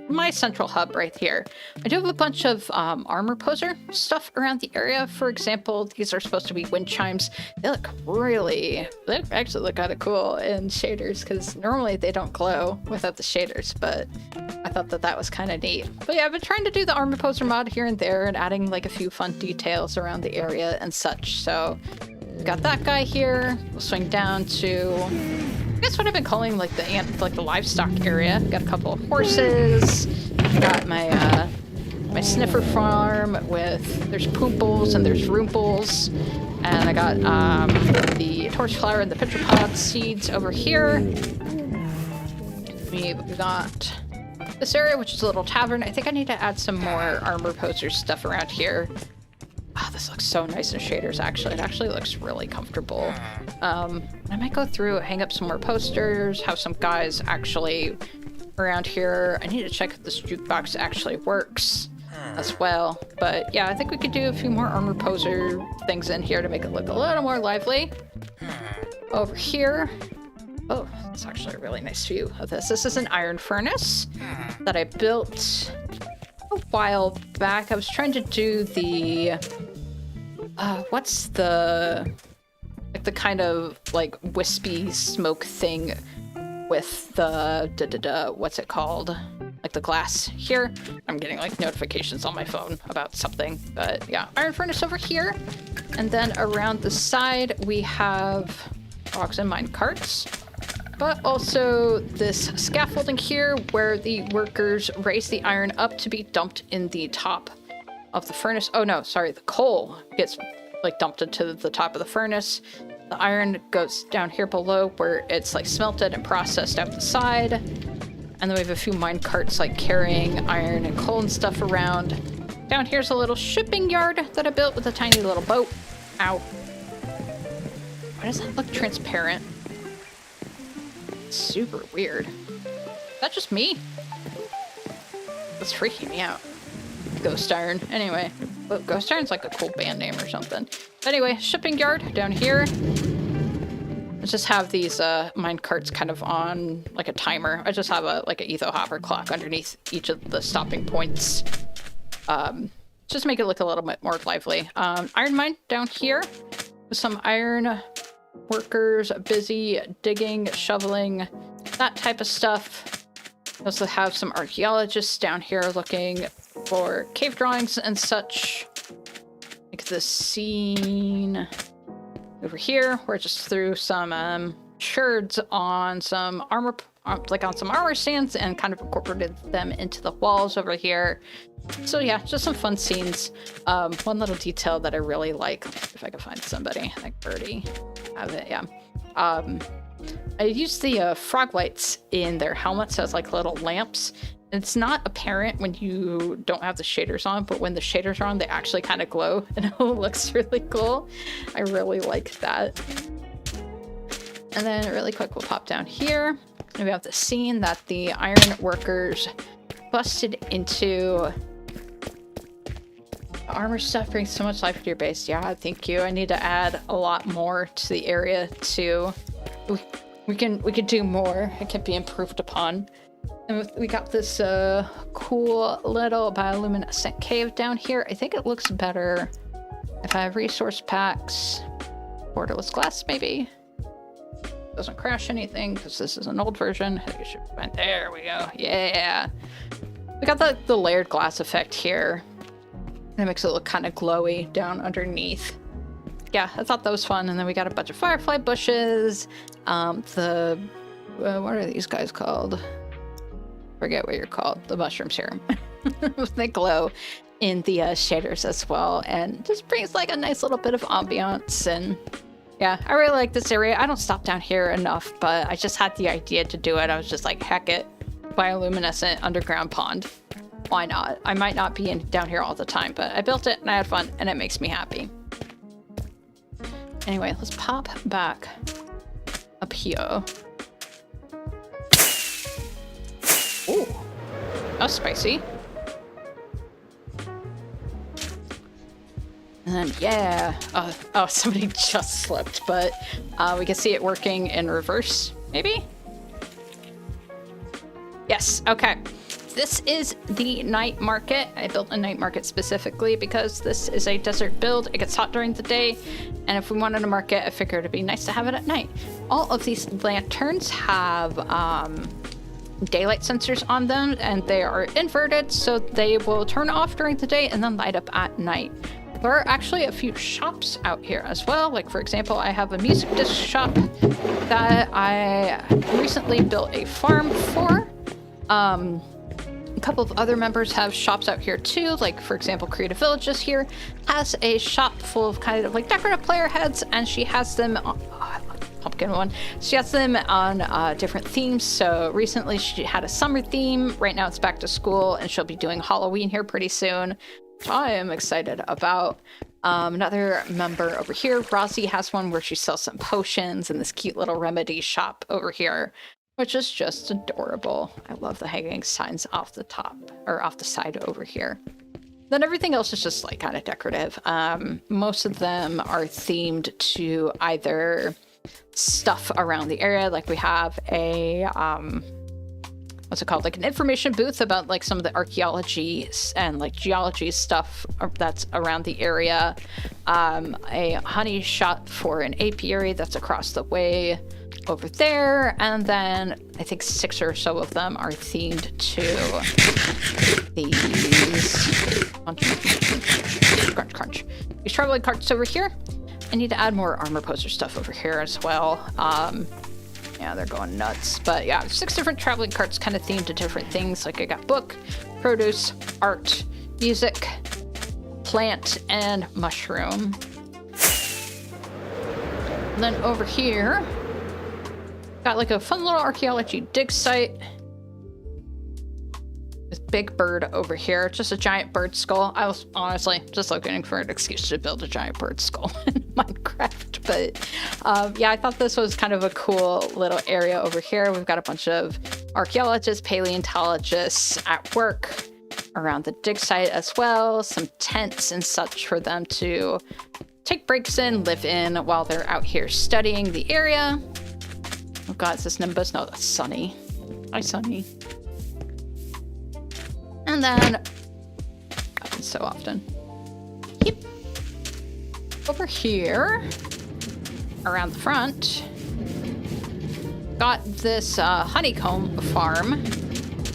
my central hub right here. I do have a bunch of armor poser stuff around the area. For example, these are supposed to be wind chimes. They actually look kind of cool in shaders, because normally they don't glow without the shaders, but I thought that was kind of neat. But yeah, I've been trying to do the armor poser mod here and there and adding like a few fun details around the area and such. So we got that guy here. We'll swing down to, I guess what I've been calling like the livestock area. Got a couple of horses. Got my my sniffer farm with, there's poomples and there's roomples. And I got the torchflower and the pitcherpod seeds over here. We've got this area, which is a little tavern. I think I need to add some more armor poser stuff around here. Oh, this looks so nice in shaders, actually. It actually looks really comfortable. I might go through, hang up some more posters, have some guys actually around here. I need to check if this jukebox actually works as well. But yeah, I think we could do a few more armor poser things in here to make it look a little more lively. Over here. Oh, it's actually a really nice view of this. This is an iron furnace that I built a while back. I was trying to do the what's the kind of like wispy smoke thing with the what's it called, like the glass here. I'm getting like notifications on my phone about something. But yeah, iron furnace over here, and then around the side we have logs and mine carts, but also this scaffolding here where the workers raise the iron up to be dumped in the top of the furnace. Oh no, sorry, the coal gets like dumped into the top of the furnace. The iron goes down here below where it's like smelted and processed out the side. And then we have a few mine carts like carrying iron and coal and stuff around. Down here's a little shipping yard that I built with a tiny little boat. Ow. Why does that look transparent? It's super weird. Is that just me? That's freaking me out. Ghost Iron. Anyway, well, Ghost Iron's like a cool band name or something. Anyway, shipping yard down here. I just have these mine carts kind of on like a timer. I just have like an etho hopper clock underneath each of the stopping points. Just make it look a little bit more lively. Iron mine down here with some iron workers busy digging, shoveling, that type of stuff. I also have some archaeologists down here looking for cave drawings and such. Like this scene over here where I just threw some sherds on some armor, on some armor stands and kind of incorporated them into the walls over here. So yeah, just some fun scenes. One little detail that I really like, if I can find somebody, like Birdie, have it, yeah. I used the frog lights in their helmets as like little lamps. It's not apparent when you don't have the shaders on, but when the shaders are on, they actually kind of glow and it looks really cool. I really like that. And then really quick, we'll pop down here. And we have the scene that the iron workers busted into. Armor stuff brings so much life to your base. Yeah, thank you. I need to add a lot more to the area too. We can do more. It can be improved upon. And we got this cool little bioluminescent cave down here. I think it looks better if I have resource packs. Borderless glass, maybe. Doesn't crash anything because this is an old version. There we go. Yeah. We got the layered glass effect here. It makes it look kind of glowy down underneath. Yeah, I thought that was fun. And then we got a bunch of firefly bushes. What are these guys called? Forget what you're called. The mushrooms here. They glow in the shaders as well, and just brings like a nice little bit of ambiance. And yeah, I really like this area. I don't stop down here enough, but I just had the idea to do it. I was just like, heck it, bioluminescent underground pond. Why not? I might not be down here all the time, but I built it and I had fun and it makes me happy. Anyway, let's pop back up here. Ooh, that's spicy. And then, yeah. Oh, somebody just slipped, but we can see it working in reverse, maybe? Yes, okay. This is the night market. I built a night market specifically because this is a desert build. It gets hot during the day, and if we wanted a market, I figured it'd be nice to have it at night. All of these lanterns have daylight sensors on them, and they are inverted, so they will turn off during the day and then light up at night. There are actually a few shops out here as well. Like, for example, I have a music disc shop that I recently built a farm for. A couple of other members have shops out here too. Like, for example, Creative Villages here has a shop full of kind of like decorative player heads, and she has them on, I love the pumpkin one. She has them on different themes. So recently she had a summer theme. Right now it's back to school, and she'll be doing Halloween here pretty soon. I am excited about. Another member over here, Rossi, has one where she sells some potions, and this cute little remedy shop over here, which is just adorable. I love the hanging signs off the top, or off the side over here. Then everything else is just like kind of decorative. Most of them are themed to either stuff around the area. Like we have a, what's it called? Like an information booth about like some of the archaeology and like geology stuff that's around the area. A honey shop for an apiary that's across the way over there. And then I think 6 or so of them are themed to these crunch. These traveling carts over here. I need to add more armor poster stuff over here as well. Yeah, they're going nuts. But yeah, 6 different traveling carts kind of themed to different things. Like I got book, produce, art, music, plant, and mushroom. And then over here, got like a fun little archaeology dig site. This big bird over here, just a giant bird skull. I was honestly just looking for an excuse to build a giant bird skull in Minecraft. But yeah, I thought this was kind of a cool little area over here. We've got a bunch of archaeologists, paleontologists at work around the dig site as well. Some tents and such for them to take breaks in, live in while they're out here studying the area. Oh god, is this Nimbus? No, that's Sunny. Hi, Sunny. And then, happens so often. Yep. Over here, around the front, got this honeycomb farm.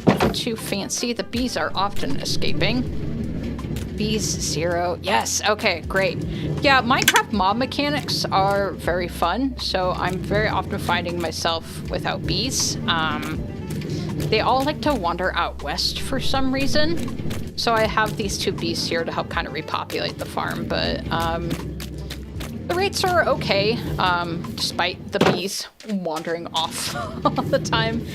Nothing too fancy. The bees are often escaping. Bees 0. Yes, okay, great. Yeah, Minecraft mob mechanics are very fun, so I'm very often finding myself without bees. They all like to wander out west for some reason, so I have these 2 bees here to help kind of repopulate the farm, but the rates are okay, despite the bees wandering off all the time.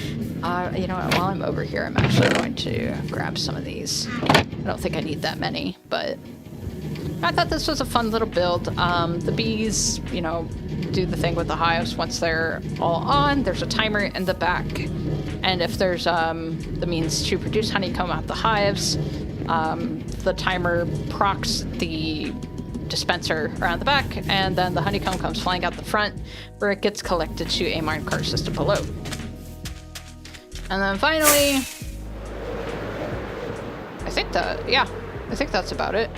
You know what, while I'm over here, I'm actually going to grab some of these. I don't think I need that many, but I thought this was a fun little build. The bees, you know, do the thing with the hives once they're all on. There's a timer in the back, and if there's the means to produce honeycomb out the hives, the timer procs the dispenser around the back, and then the honeycomb comes flying out the front, where it gets collected to a minecart system below. And then finally, I think that's about it.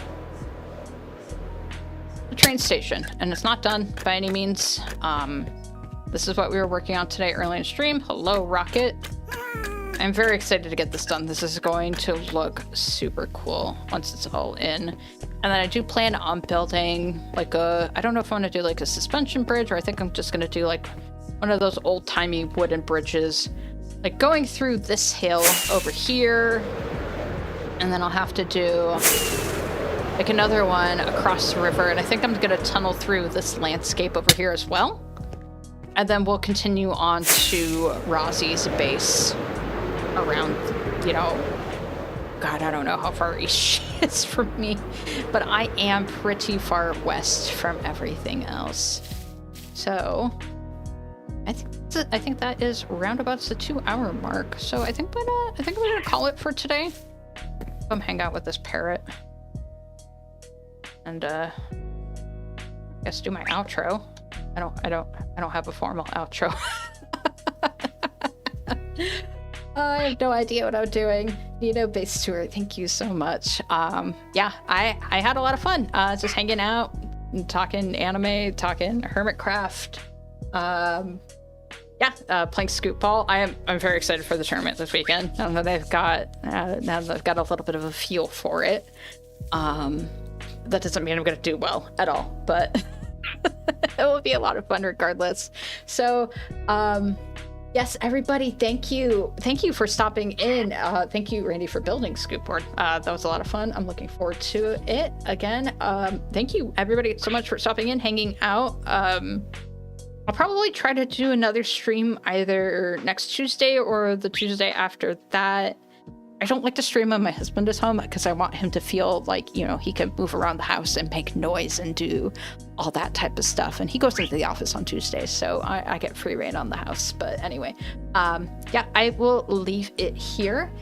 The train station, and it's not done by any means. This is what we were working on today early in stream. Hello, Rocket. I'm very excited to get this done. This is going to look super cool once it's all in. And then I do plan on building like I don't know if I want to do like a suspension bridge, or I think I'm just going to do like one of those old-timey wooden bridges, like going through this hill over here. And then I'll have to do like another one across the river. And I think I'm going to tunnel through this landscape over here as well. And then we'll continue on to Rosie's base around, you know, God, I don't know how far east she is from me, but I am pretty far west from everything else. So I think that is roundabouts the 2-hour mark. So I think we're gonna call it for today. Come hang out with this parrot, and I guess do my outro. I don't have a formal outro. I have no idea what I'm doing. Nino Base Tour, thank you so much. Yeah, I had a lot of fun. Just hanging out, and talking anime, talking Hermitcraft. Yeah, playing Scootball. I'm very excited for the tournament this weekend. Now that I've got a little bit of a feel for it. That doesn't mean I'm gonna do well at all, but it will be a lot of fun regardless. So, yes, everybody, thank you for stopping in. Thank you, Randy, for building Scootboard. That was a lot of fun. I'm looking forward to it again. Thank you, everybody, so much for stopping in, hanging out. I'll probably try to do another stream either next Tuesday or the Tuesday after that. I don't like to stream when my husband is home because I want him to feel like, you know, he can move around the house and make noise and do all that type of stuff. And he goes into the office on Tuesdays, so I get free reign on the house. But anyway, yeah, I will leave it here.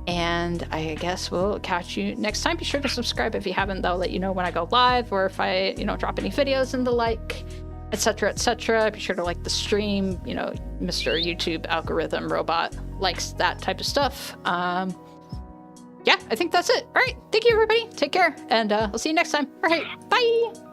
And I guess we'll catch you next time. Be sure to subscribe if you haven't. That'll let you know when I go live or if I, you know, drop any videos and the like, etc., etc. Be sure to like the stream. You know, Mr. YouTube algorithm robot likes that type of stuff. Yeah, I think that's it. All right. Thank you, everybody. Take care. And I'll see you next time. All right. Bye.